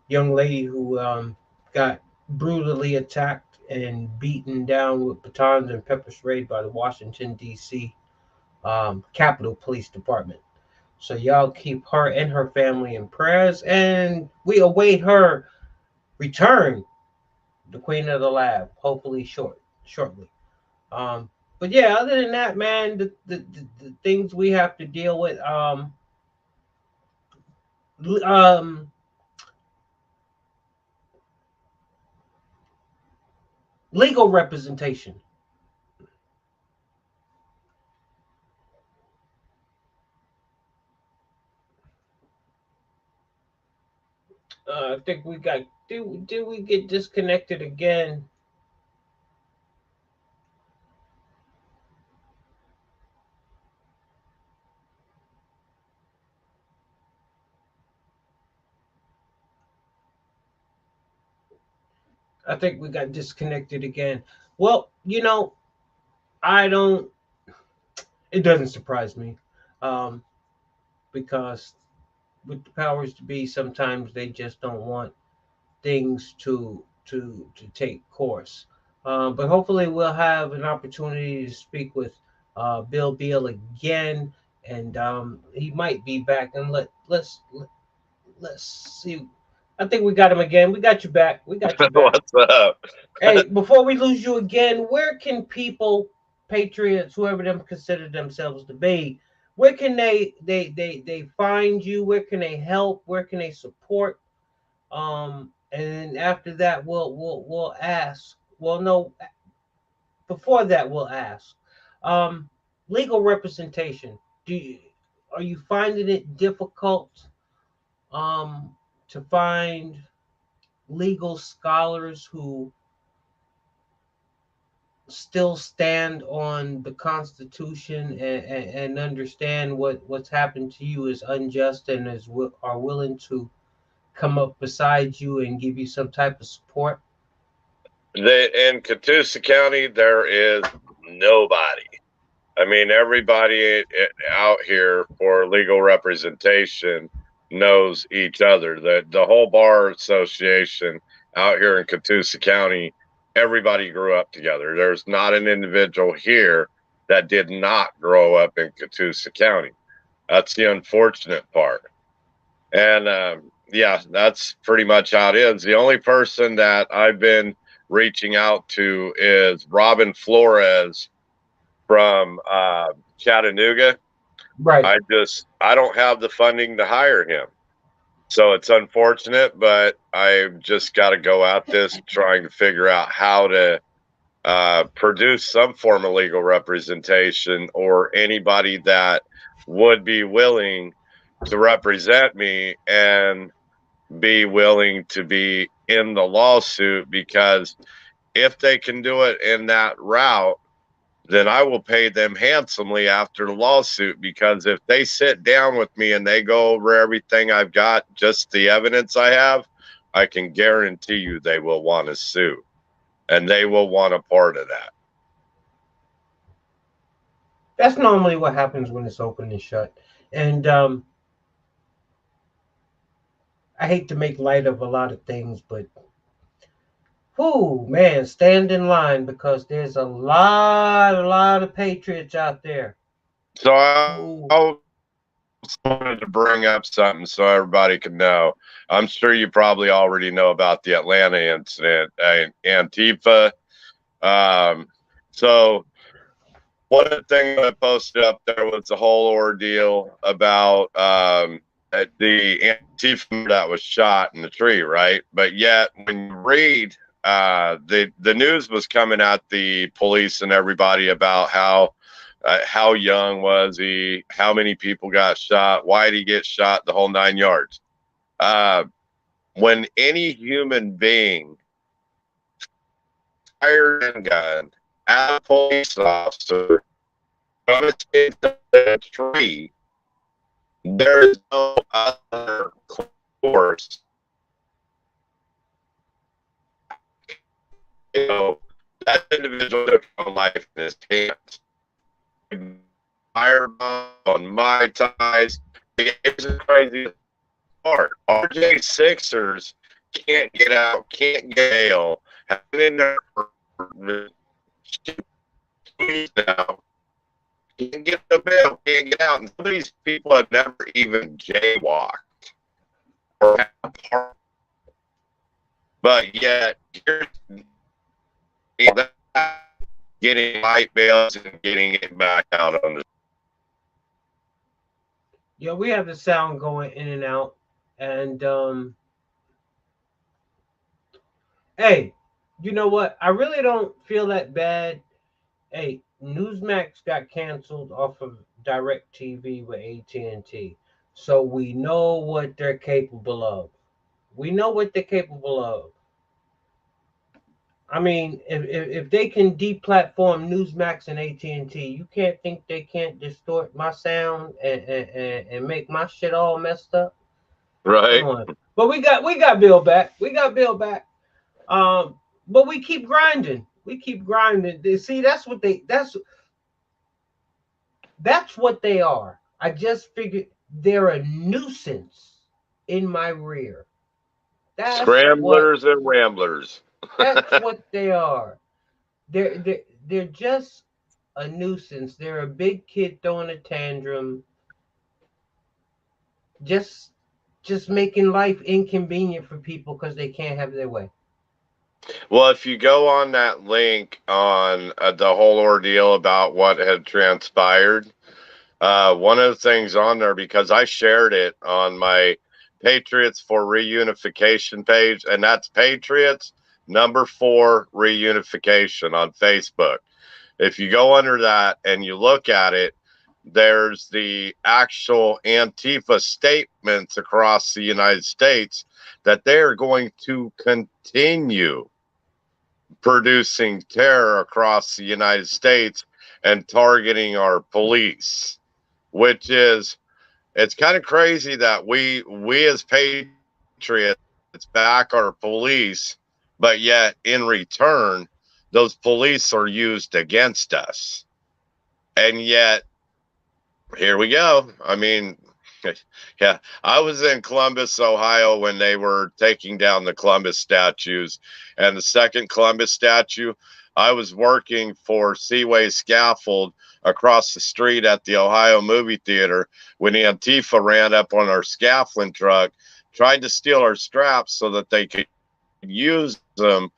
young lady who got brutally attacked and beaten down with batons and pepper sprayed by the Washington, D.C. Capitol Police Department. So y'all keep her and her family in prayers, and we await her return, the Queen of the Lab, hopefully shortly. Um, but yeah, other than that, man, the things we have to deal with, um, legal representation. I think we got did we get disconnected again? I think we got disconnected again. Well, I don't. It doesn't surprise me, um, because with the powers to be, sometimes they just don't want things to take course. But hopefully, we'll have an opportunity to speak with Bill Beal again, and he might be back. And let's see. I think we got him again. We got you back. We got you back. what's up? Hey, before we lose you again, where can people, patriots, whoever them consider themselves to be, where can they find you? Where can they help? Where can they support? And after that, we'll ask. Well, no, before that, we'll ask. Um, legal representation. Are you finding it difficult to find legal scholars who still stand on the Constitution and understand what's happened to you is unjust, and are willing to come up beside you and give you some type of support? In Catoosa County, there is nobody. I mean, everybody out here for legal representation knows each other. The whole bar association out here in Catoosa County, everybody grew up together. There's not an individual here that did not grow up in Catoosa County. That's the unfortunate part. And yeah, that's pretty much how it is. The only person that I've been reaching out to is Robin Flores from Chattanooga. Right. I don't have the funding to hire him. So it's unfortunate, but I've just got to go at this trying to figure out how to produce some form of legal representation, or anybody that would be willing to represent me and be willing to be in the lawsuit, because if they can do it in that route, then I will pay them handsomely after the lawsuit, because if they sit down with me and they go over everything I've got, just the evidence I have, I can guarantee you they will want to sue, and they will want a part of that. That's normally what happens when it's open and shut. And I hate to make light of a lot of things, but whoo, man, stand in line, because there's a lot of patriots out there. So I wanted to bring up something so everybody could know. I'm sure you probably already know about the Atlanta incident, Antifa. So one of the things I posted up there was the whole ordeal about the Antifa that was shot in the tree, right? But yet, when you read the news was coming at the police and everybody about how young was he, how many people got shot, why did he get shot, the whole 9 yards. When any human being fired a gun at a police officer from a tree, there is no other course. You know, that individual took on life in his hands. Firebomb on my ties. It's a crazy part. RJ Sixers can't get out, can't get bail. Have been in there for now. Can't get the bail, can't get out. And some of these people have never even jaywalked or had a part. But yet, getting light bails and getting it back out on the. Yeah, we have the sound going in and out. And hey, you know what? I really don't feel that bad. Hey, Newsmax got canceled off of DirecTV with AT&T. So we know what they're capable of. We know what they're capable of. I mean, if they can deplatform Newsmax and AT&T, you can't think they can't distort my sound and make my shit all messed up. Right. Come on. But we got Bill back. We got Bill back. But we keep grinding. We keep grinding. See, that's what they are. I just figured they're a nuisance in my rear. That's Scramblers and ramblers. That's what they are. They're just a nuisance. They're a big kid throwing a tantrum. Just making life inconvenient for people because they can't have their way. Well, if you go on that link on the whole ordeal about what had transpired, one of the things on there, because I shared it on my Patriots for Reunification page, and that's Patriots #4 Reunification on Facebook. If you go under that and you look at it, there's the actual Antifa statements across the United States that they are going to continue producing terror across the United States and targeting our police, which is, it's kind of crazy that we as patriots back our police but yet in return, those police are used against us. And yet, here we go. I mean, yeah, I was in Columbus, Ohio when they were taking down the Columbus statues. And the second Columbus statue, I was working for Seaway Scaffold across the street at the Ohio movie theater when the Antifa ran up on our scaffolding truck, tried to steal our straps so that they could use them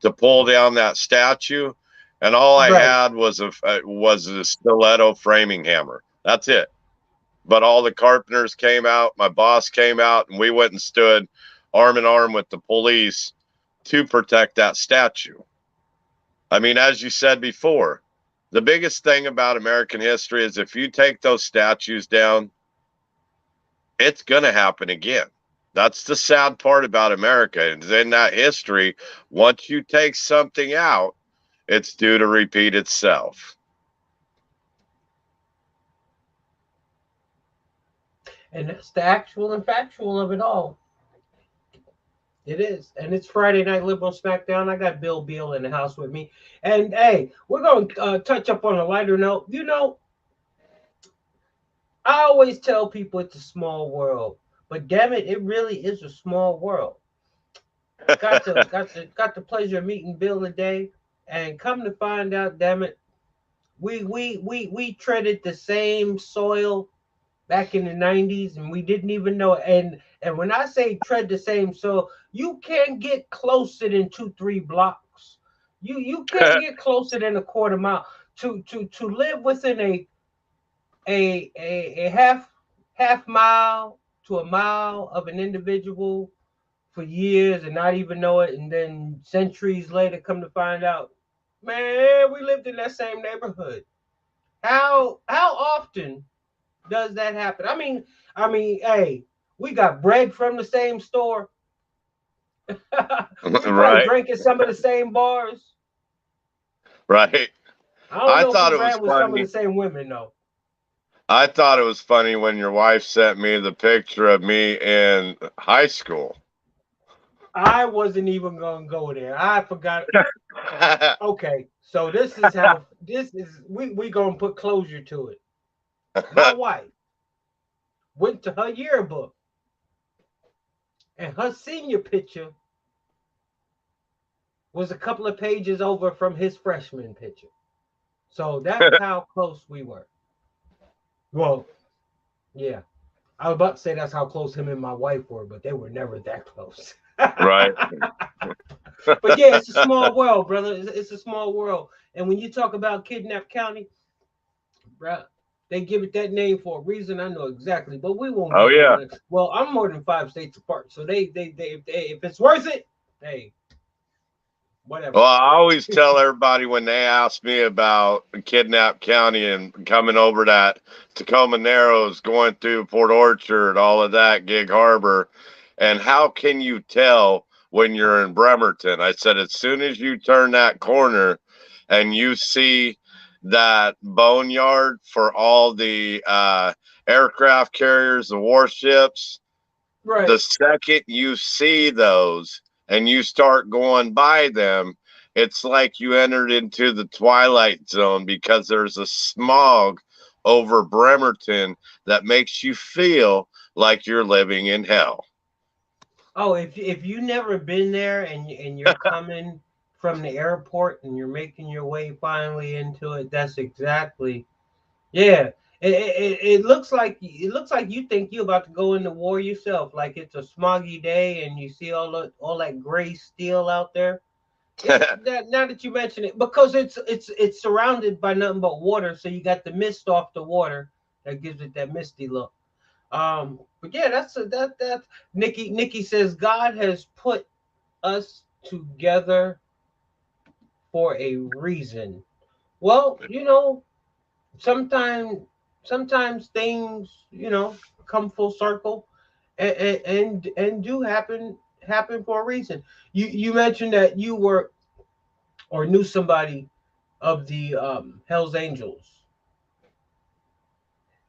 to pull down that statue. And all I Right. had was a stiletto framing hammer. That's it. But all the carpenters came out, my boss came out, and we went and stood arm in arm with the police to protect that statue. I mean, as you said before, the biggest thing about American history is if you take those statues down, it's going to happen again. That's the sad part about America. And in that history, once you take something out, it's due to repeat itself. And that's the actual and factual of it all. It is. And it's Friday Night Liberal Smackdown. I got Bill Beal in the house with me. And hey, we're going to touch up on a lighter note. You know, I always tell people it's a small world. But damn it, it really is a small world. Got the pleasure of meeting Bill today. And come to find out, damn it, we treaded the same soil back in the 90s and we didn't even know it. And when I say tread the same soil, you can't get closer than 2-3 blocks. You can't get closer than a quarter mile. To live within a half mile to a mile of an individual for years and not even know it, and then centuries later come to find out, man, we lived in that same neighborhood. How often does that happen? I mean, hey, we got bread from the same store. We probably Right. drank at some of the same bars. Right. I don't I know thought if it we was ran with some of funny. the same women though. I thought it was funny when your wife sent me the picture of me in high school. I wasn't even gonna go there. I forgot. Okay, so this is how we gonna put closure to it. My wife went to her yearbook, and her senior picture was a couple of pages over from his freshman picture. So that's how close we were. Well, yeah. I was about to say that's how close him and my wife were, but they were never that close. Right. But yeah, it's a small world, brother. It's a small world. And when you talk about Kidnap County, bro, they give it that name for a reason. I know exactly, but we won't Oh get yeah. into it. Well, I'm more than 5 states apart, so they if it's worth it, hey, whatever. Well, I always tell everybody when they ask me about Kidnap County and coming over that Tacoma Narrows, going through Port Orchard, all of that, Gig Harbor, and how can you tell when you're in Bremerton? I said, as soon as you turn that corner and you see that boneyard for all the aircraft carriers, the warships, Right. the second you see those and you start going by them, it's like you entered into the twilight zone because there's a smog over Bremerton that makes you feel like you're living in hell. Oh, if you never been there and you're coming from the airport and you're making your way finally into it, that's exactly. Yeah, it looks like you think you're about to go into war yourself. Like it's a smoggy day and you see all that gray steel out there. Yeah, now that you mention it, because it's surrounded by nothing but water, so you got the mist off the water that gives it that misty look. But yeah, that Nikki says God has put us together for a reason. Well, sometimes things come full circle and do happen for a reason. You mentioned that you were or knew somebody of the Hell's Angels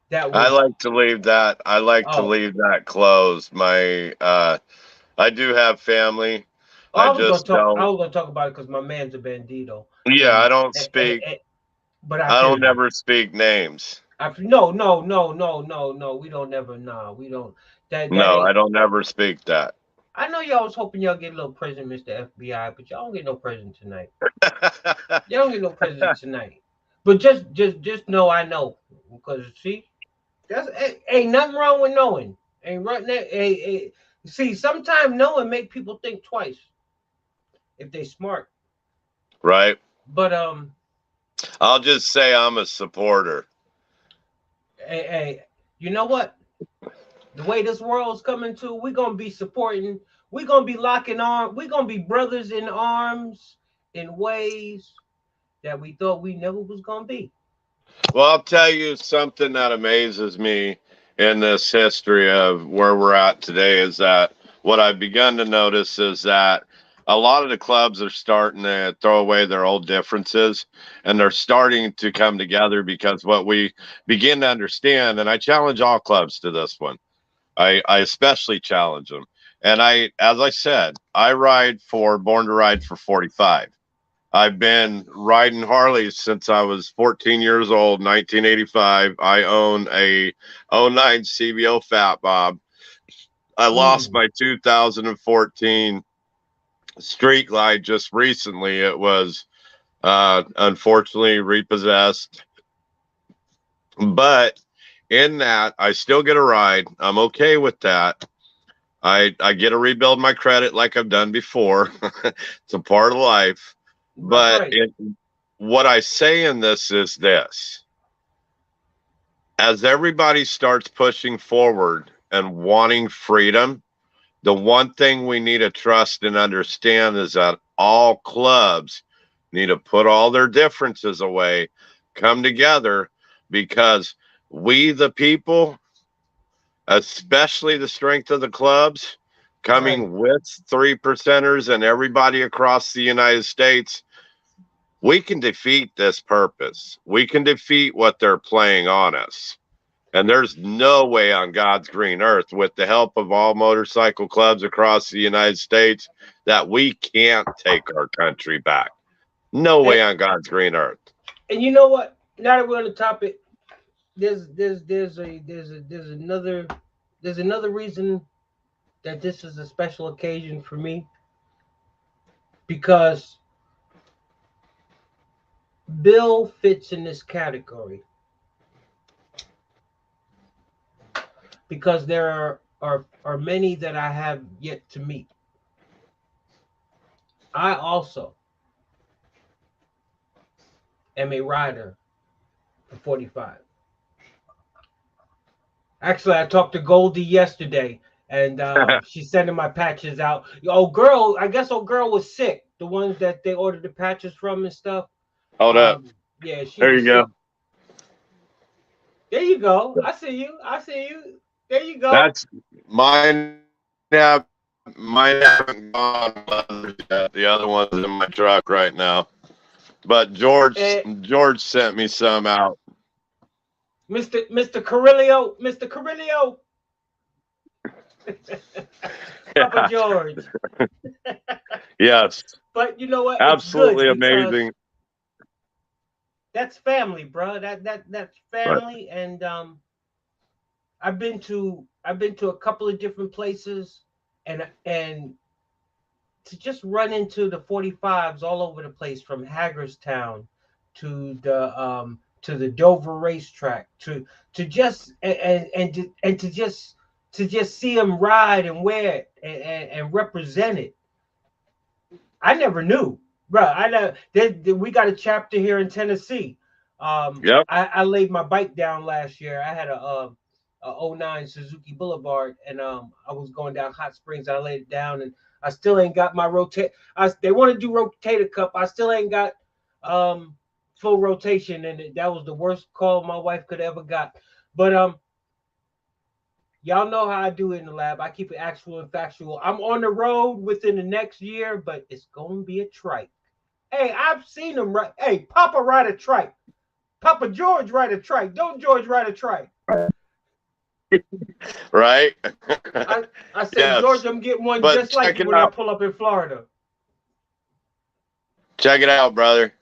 that I was like to leave that. I like to oh leave that closed. My I do have family. Oh, I I was gonna just talk. I don't. was gonna talk about it because my man's a bandito, Yeah, and, I don't and, speak. but I I feel don't you. never speak names. No, no, no, no, no, no. We don't never. Nah, we don't. That No, I ain't. don't never speak that. I know y'all was hoping y'all get a little present, Mr. FBI, but y'all don't get no present tonight. Y'all don't get no present tonight. But just know I know because see, that's ain't nothing wrong with knowing. Ain't right there. See, sometimes knowing make people think twice if they smart. Right? But I'll just say I'm a supporter. hey, you know what? The way this world's coming to, we're gonna be supporting. We're gonna be locking arms. We're gonna be brothers in arms in ways that we thought we never was gonna be. Well, I'll tell you something that amazes me in this history of where we're at today is that what I've begun to notice is that a lot of the clubs are starting to throw away their old differences and they're starting to come together because what we begin to understand, and I challenge all clubs to this one, I especially challenge them. And as I said, I ride for Born to Ride for 45. I've been riding Harleys since I was 14 years old, 1985. I own a '09 CBO Fat Bob. I lost Mm, my 2014 Street Glide just recently. It was unfortunately repossessed. But in that, I still get a ride. I'm okay with that. I get to rebuild my credit like I've done before. It's a part of life. that's But right. what I say in this is this: as everybody starts pushing forward and wanting freedom, the one thing we need to trust and understand is that all clubs need to put all their differences away, come together, because we, the people, especially the strength of the clubs, Right. coming with 3%ers and everybody across the United States, we can defeat this purpose. We can defeat what they're playing on us. And there's no way on God's green earth, with the help of all motorcycle clubs across the United States, that we can't take our country back. No And, way on God's green earth. and you know what? Now that we're on the topic, there's another reason that this is a special occasion for me because Bill fits in this category because there are many that I have yet to meet. I also am a rider for 45. Actually, I talked to Goldie yesterday, and she's sending my patches out. Old girl, I guess old girl was sick. The ones that they ordered the patches from and stuff. Hold up. Yeah, she There you was go. sick. There you go. I see you. I see you. There you go. That's mine haven't gone yet. The other one's in my truck right now. But And George sent me some out. Mr. Carrillo, Mr. Carrillo, Papa Yeah. George. Yes. But you know what? It's good Absolutely because amazing. that's family, bro. That's Right. family, and I've been to a couple of different places, and to just run into the 45s all over the place, from Hagerstown to the Dover racetrack, to just see them ride and wear it and represent it. I never knew, bro. I know we got a chapter here in Tennessee. Yep. I laid my bike down last year. I had a '09 Suzuki Boulevard, and I was going down Hot Springs. I laid it down, and I still ain't got my rotate. They want to do rotator cup. I still ain't got full rotation, and that was the worst call my wife could ever got. But y'all know how I do it in the lab. I keep it actual and factual. I'm on the road within the next year, but it's going to be a trike. Hey, I've seen him ride. Hey, Papa ride a trike. Papa George ride a trike. Don't George ride a trike. Right. I said, George, Yes. I'm getting one But just like check you it when I out. pull up in Florida. Check it out, brother.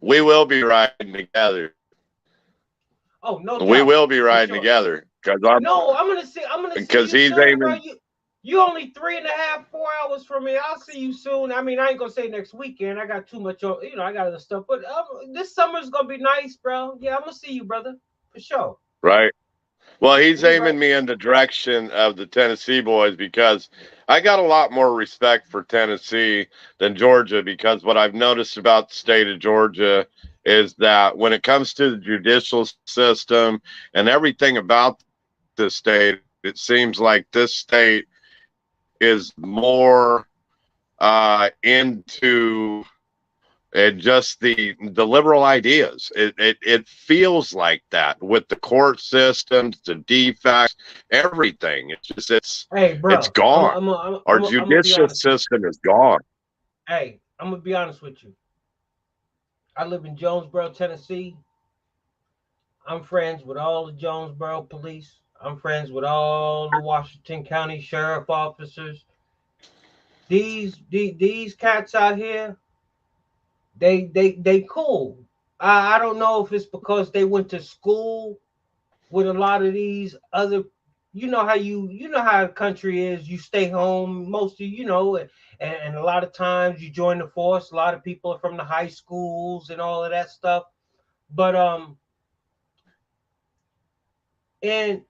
We will be riding together. Oh, no doubt. We will be riding sure. together because I'm gonna see you he's soon, aiming. bro. You only 3.5, 4 hours from me. I'll see you soon. I mean, I ain't gonna say next weekend. I got too much on, I got other stuff. But this summer's gonna be nice, bro. Yeah, I'm gonna see you, brother, for sure. Right. Well, he's aiming me in the direction of the Tennessee boys because I got a lot more respect for Tennessee than Georgia, because what I've noticed about the state of Georgia is that when it comes to the judicial system and everything about this state, it seems like this state is more into just the liberal ideas. It feels like that with the court systems, the defects, everything. Hey, bro, it's gone. Our judicial system is gone. Hey, I'm gonna be honest with you. I live in Jonesboro, Tennessee. I'm friends with all the Jonesboro police. I'm friends with all the Washington County sheriff officers. These cats out here, they cool. I don't know if it's because they went to school with a lot of these other, you know how the country is. You stay home most of, and a lot of times you join the force. A lot of people are from the high schools and all of that stuff. But and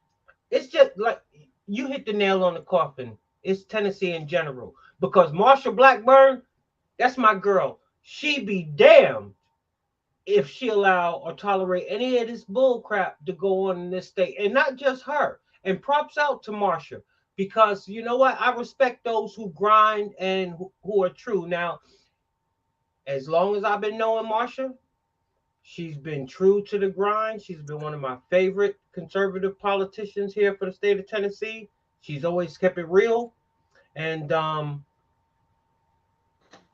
it's just like you hit the nail on the coffin. It's Tennessee in general, because Marsha Blackburn, that's my girl. She be damned if she allow or tolerate any of this bull crap to go on in this state. And not just her. And props out to Marsha, because you know what? I respect those who grind and who are true. Now, as long as I've been knowing Marsha, she's been true to the grind. She's been one of my favorite conservative politicians here for the state of Tennessee. She's always kept it real. And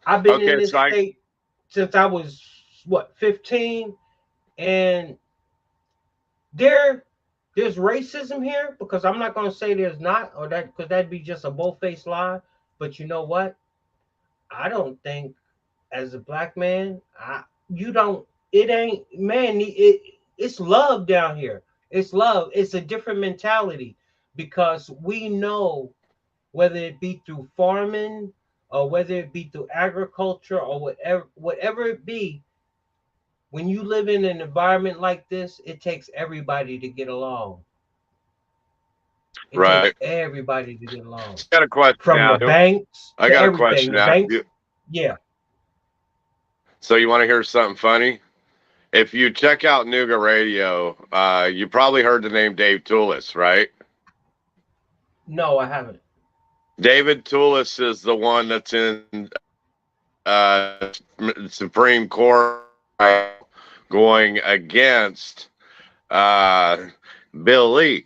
I've been in this state since I was 15, and there's racism here, because I'm not going to say there's not, or that, because that'd be just a bold-faced lie. But you know what? I don't think, as a black man, it's love down here. It's love. It's a different mentality, because we know, whether it be through farming or whether it be through agriculture or whatever it be, when you live in an environment like this, it takes everybody to get along. It takes everybody to get along. I got a question. From the banks to everything. A question. The banks, yeah. So you want to hear something funny? If you check out Nuga Radio, you probably heard the name Dave Toulis, right? No, I haven't. David Toulis is the one that's in Supreme Court going against Bill Lee.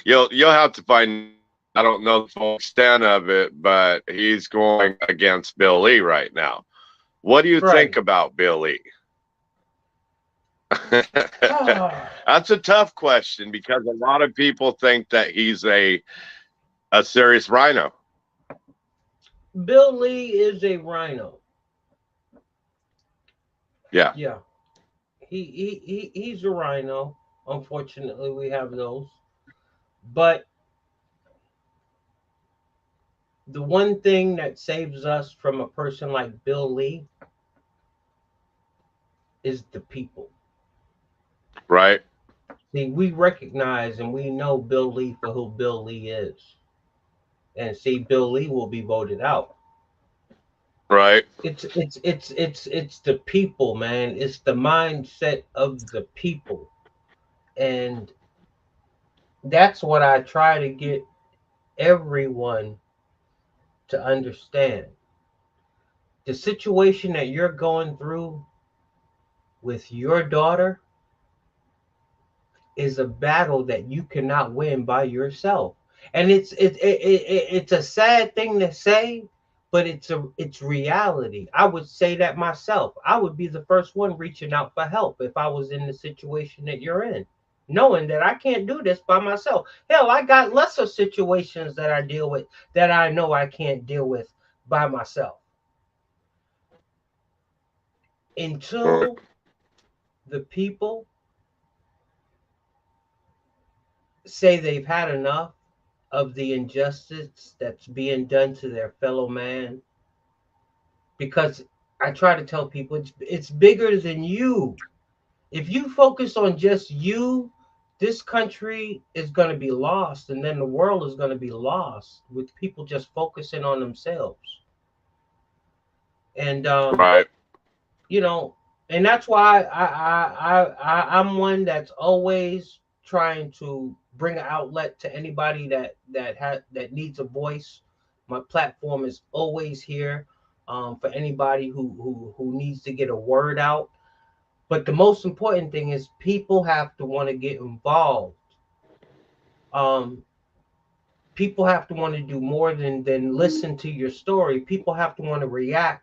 You'll have to find. I don't know the full extent of it, but he's going against Bill Lee right now. What do you think about Bill Lee? That's a tough question, because a lot of people think that he's a serious rhino. Bill Lee is a rhino. Yeah. Yeah. He's a rhino. Unfortunately, we have those. But the one thing that saves us from a person like Bill Lee is the people. Right. See, we recognize and we know Bill Lee for who Bill Lee is. And see, Bill Lee will be voted out. Right. It's the people, man. It's the mindset of the people. And that's what I try to get everyone to understand. The situation that you're going through with your daughter is a battle that you cannot win by yourself. And it's a sad thing to say, but it's reality. I would say that myself. I would be the first one reaching out for help if I was in the situation that you're in, knowing that I can't do this by myself. Hell, I got lesser situations that I deal with that I know I can't deal with by myself. until the people say they've had enough of the injustice that's being done to their fellow man. Because I try to tell people it's bigger than you. If you focus on just you, this country is going to be lost, and then the world is going to be lost with people just focusing on themselves. And Right. you know, and that's why I'm one that's always trying to bring an outlet to anybody that needs a voice. My platform is always here for anybody who needs to get a word out. But the most important thing is people have to want to get involved. Um, People have to want to do more than listen to your story. People have to want to react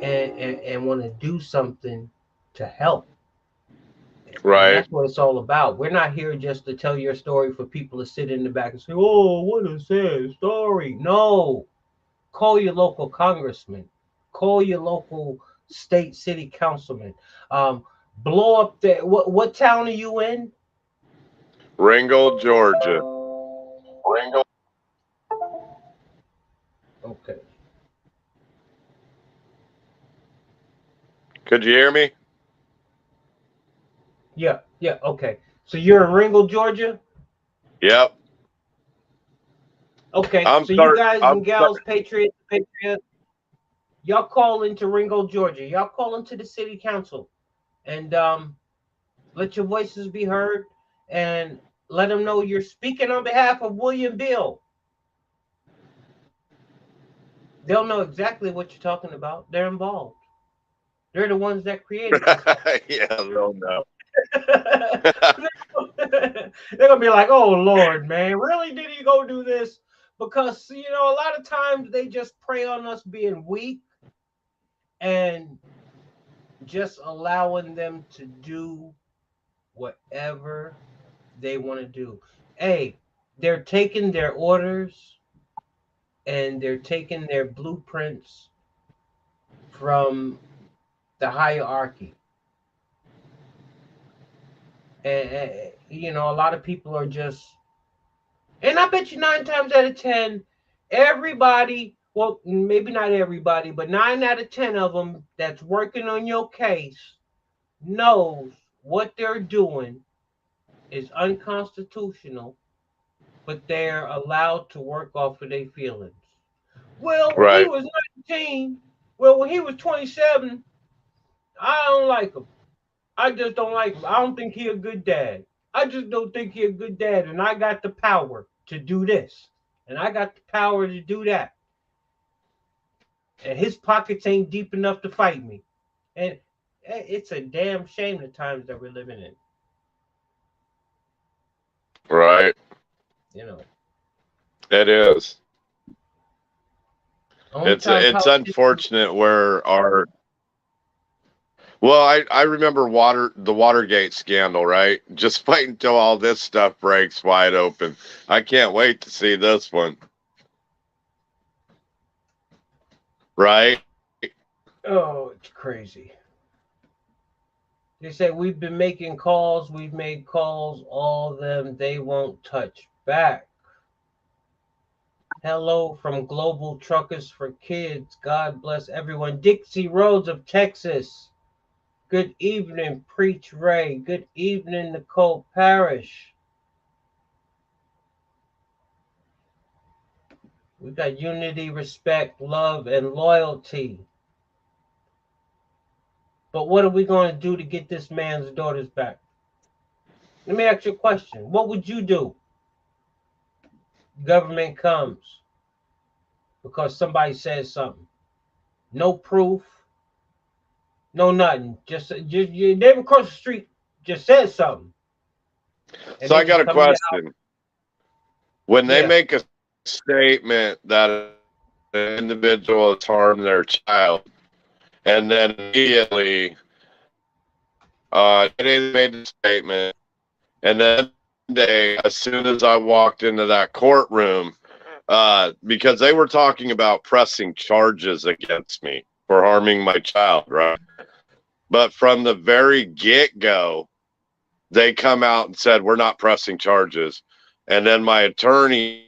and want to do something to help. Right. And that's what it's all about. We're not here just to tell your story for people to sit in the back and say, "Oh, what a sad story." No, call your local congressman, call your local state city councilman. Blow up the what town are you in? Ringgold, Georgia. Ringgold. Okay. Could you hear me? Yeah. Okay. So you're in Ringgold, Georgia. Yep. Okay. So you guys and gals, patriots, y'all call into Ringgold, Georgia. Y'all call into the city council, and let your voices be heard, and let them know you're speaking on behalf of William Beal. They'll know exactly what you're talking about. They're involved. They're the ones that created it. Yeah, they'll know. They're gonna be like, "Oh Lord, man, really? Did he go do this?" Because a lot of times they just prey on us being weak and just allowing them to do whatever they want to do. Hey, they're taking their orders and they're taking their blueprints from the hierarchy. And a lot of people are just, and I bet you 9 times out of 10, everybody, well, maybe not everybody, but 9 out of 10 of them that's working on your case knows what they're doing is unconstitutional, but they're allowed to work off of their feelings. Well, when he was 19, well, when he was 27, I don't like him. I just don't like him. I don't think he's a good dad. I just don't think he's a good dad, and I got the power to do this, and I got the power to do that. And his pockets ain't deep enough to fight me. And it's a damn shame the times that we're living in. Right. It is. It's unfortunate where I remember the Watergate scandal, right? Just wait until all this stuff breaks wide open. I can't wait to see this one. Right? Oh, it's crazy. They say we've been making calls, we've made calls, all of them, they won't touch back. Hello from Global Truckers for Kids. God bless everyone. Dixie Rhodes of Texas. Good evening, Preach Ray. Good evening, Nicole Parrish. We got unity, respect, love, and loyalty. But what are we going to do to get this man's daughters back? Let me ask you a question. What would you do? Government comes because somebody says something. No proof. No nothing. Just your neighbor across the street just says something. So I got a question. When they make a statement that an individual has harmed their child, and then immediately they made the statement, and then as soon as I walked into that courtroom, because they were talking about pressing charges against me for harming my child, right? But from the very get-go, they come out and said, we're not pressing charges. And then my attorney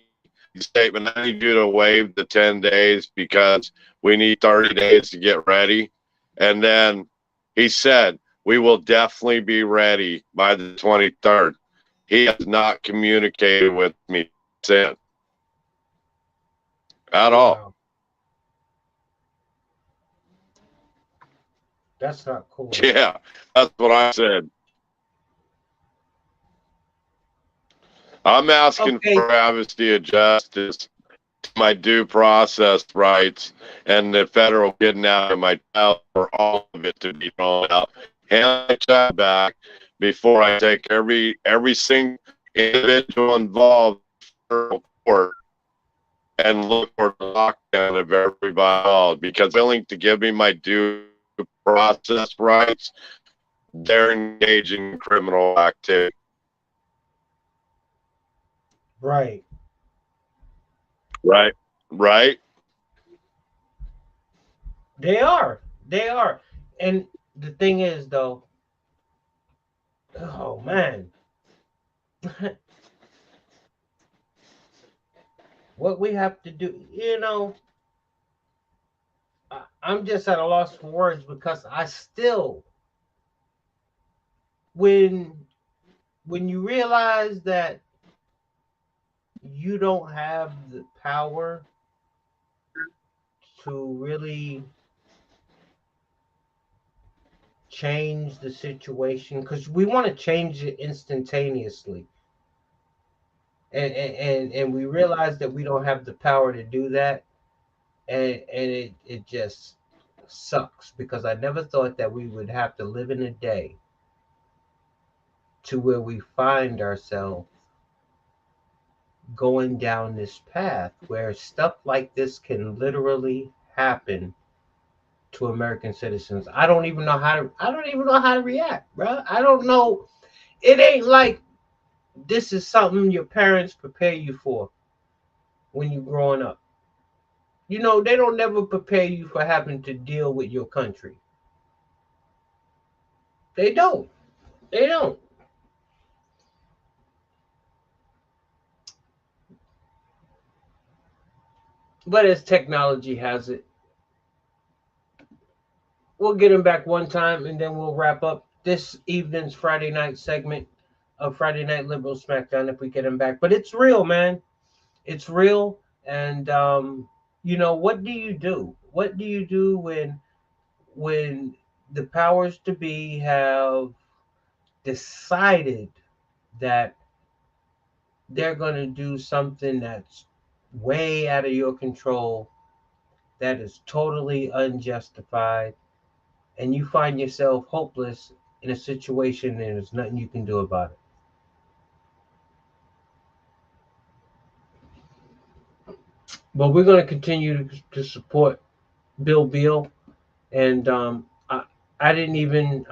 statement, I need you to waive the 10 days because we need 30 days to get ready. And then he said, we will definitely be ready by the 23rd. He has not communicated with me since at all. That's not cool. Yeah, that's what I said. I'm asking for travesty of justice, my due process rights, and the federal getting out of my child for all of it to be thrown out. Hand my child back before I take every single individual involved in federal court and look for the lockdown of everybody involved, because willing to give me my due process rights, they're engaging in criminal activity. Right. Right. Right. They are. They are. And the thing is, though, oh, man. What we have to do, I'm just at a loss for words, because I still, when you realize that you don't have the power to really change the situation, because we want to change it instantaneously, and we realize that we don't have the power to do that, and it just sucks, because I never thought that we would have to live in a day to where we find ourselves going down this path where stuff like this can literally happen to American citizens. I don't even know how to react, bro. I don't know. It ain't like this is something your parents prepare you for when you're growing up. They don't never prepare you for having to deal with your country. They don't. They don't. But as technology has it, we'll get him back one time, and then we'll wrap up this evening's Friday night segment of Friday Night Liberal Smackdown if we get him back. But it's real, man. It's real. And what do you do? What do you do when the powers to be have decided that they're going to do something that's way out of your control, that is totally unjustified, and you find yourself hopeless in a situation and there's nothing you can do about it? But we're going to continue to support Bill Beal, and I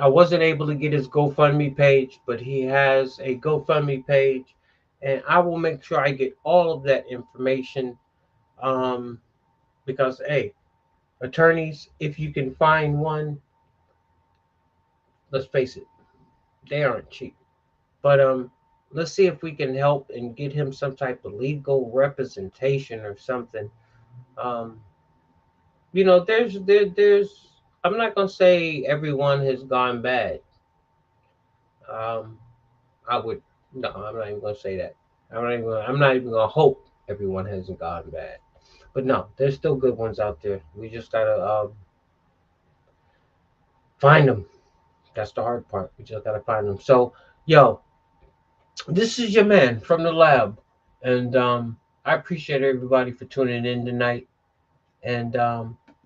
wasn't able to get his GoFundMe page, but he has a GoFundMe page, and I will make sure I get all of that information, because, hey, attorneys, if you can find one, let's face it, they aren't cheap. But let's see if we can help and get him some type of legal representation or something. There's I'm not gonna say everyone has gone bad. I would no, I'm not even gonna say that. I'm not even gonna hope everyone hasn't gone bad. But no, there's still good ones out there. We just gotta find them. That's the hard part. We just gotta find them. So, yo, this is your man from the lab, and I appreciate everybody for tuning in tonight. And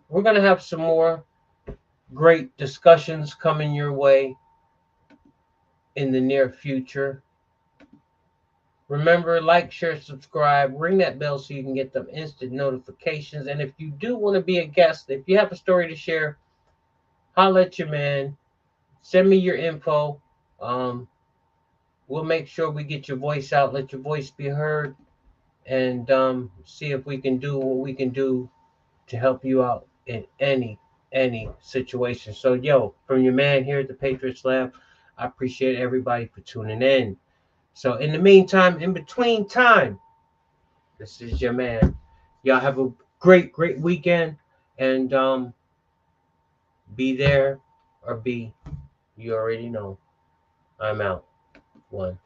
we're gonna have some more great discussions coming your way in the near future. Remember, like, share, subscribe, ring that bell so you can get them instant notifications. And if you do want to be a guest, if you have a story to share, holla at your man. Send me your info. We'll make sure we get your voice out, let your voice be heard, and see if we can do what we can do to help you out in any any situation. So, yo, from your man here at the Patriots Lab, I appreciate everybody for tuning in. So, in the meantime, in between time, this is your man. Y'all have a great, great weekend, and be there or be, you already know. I'm out. One.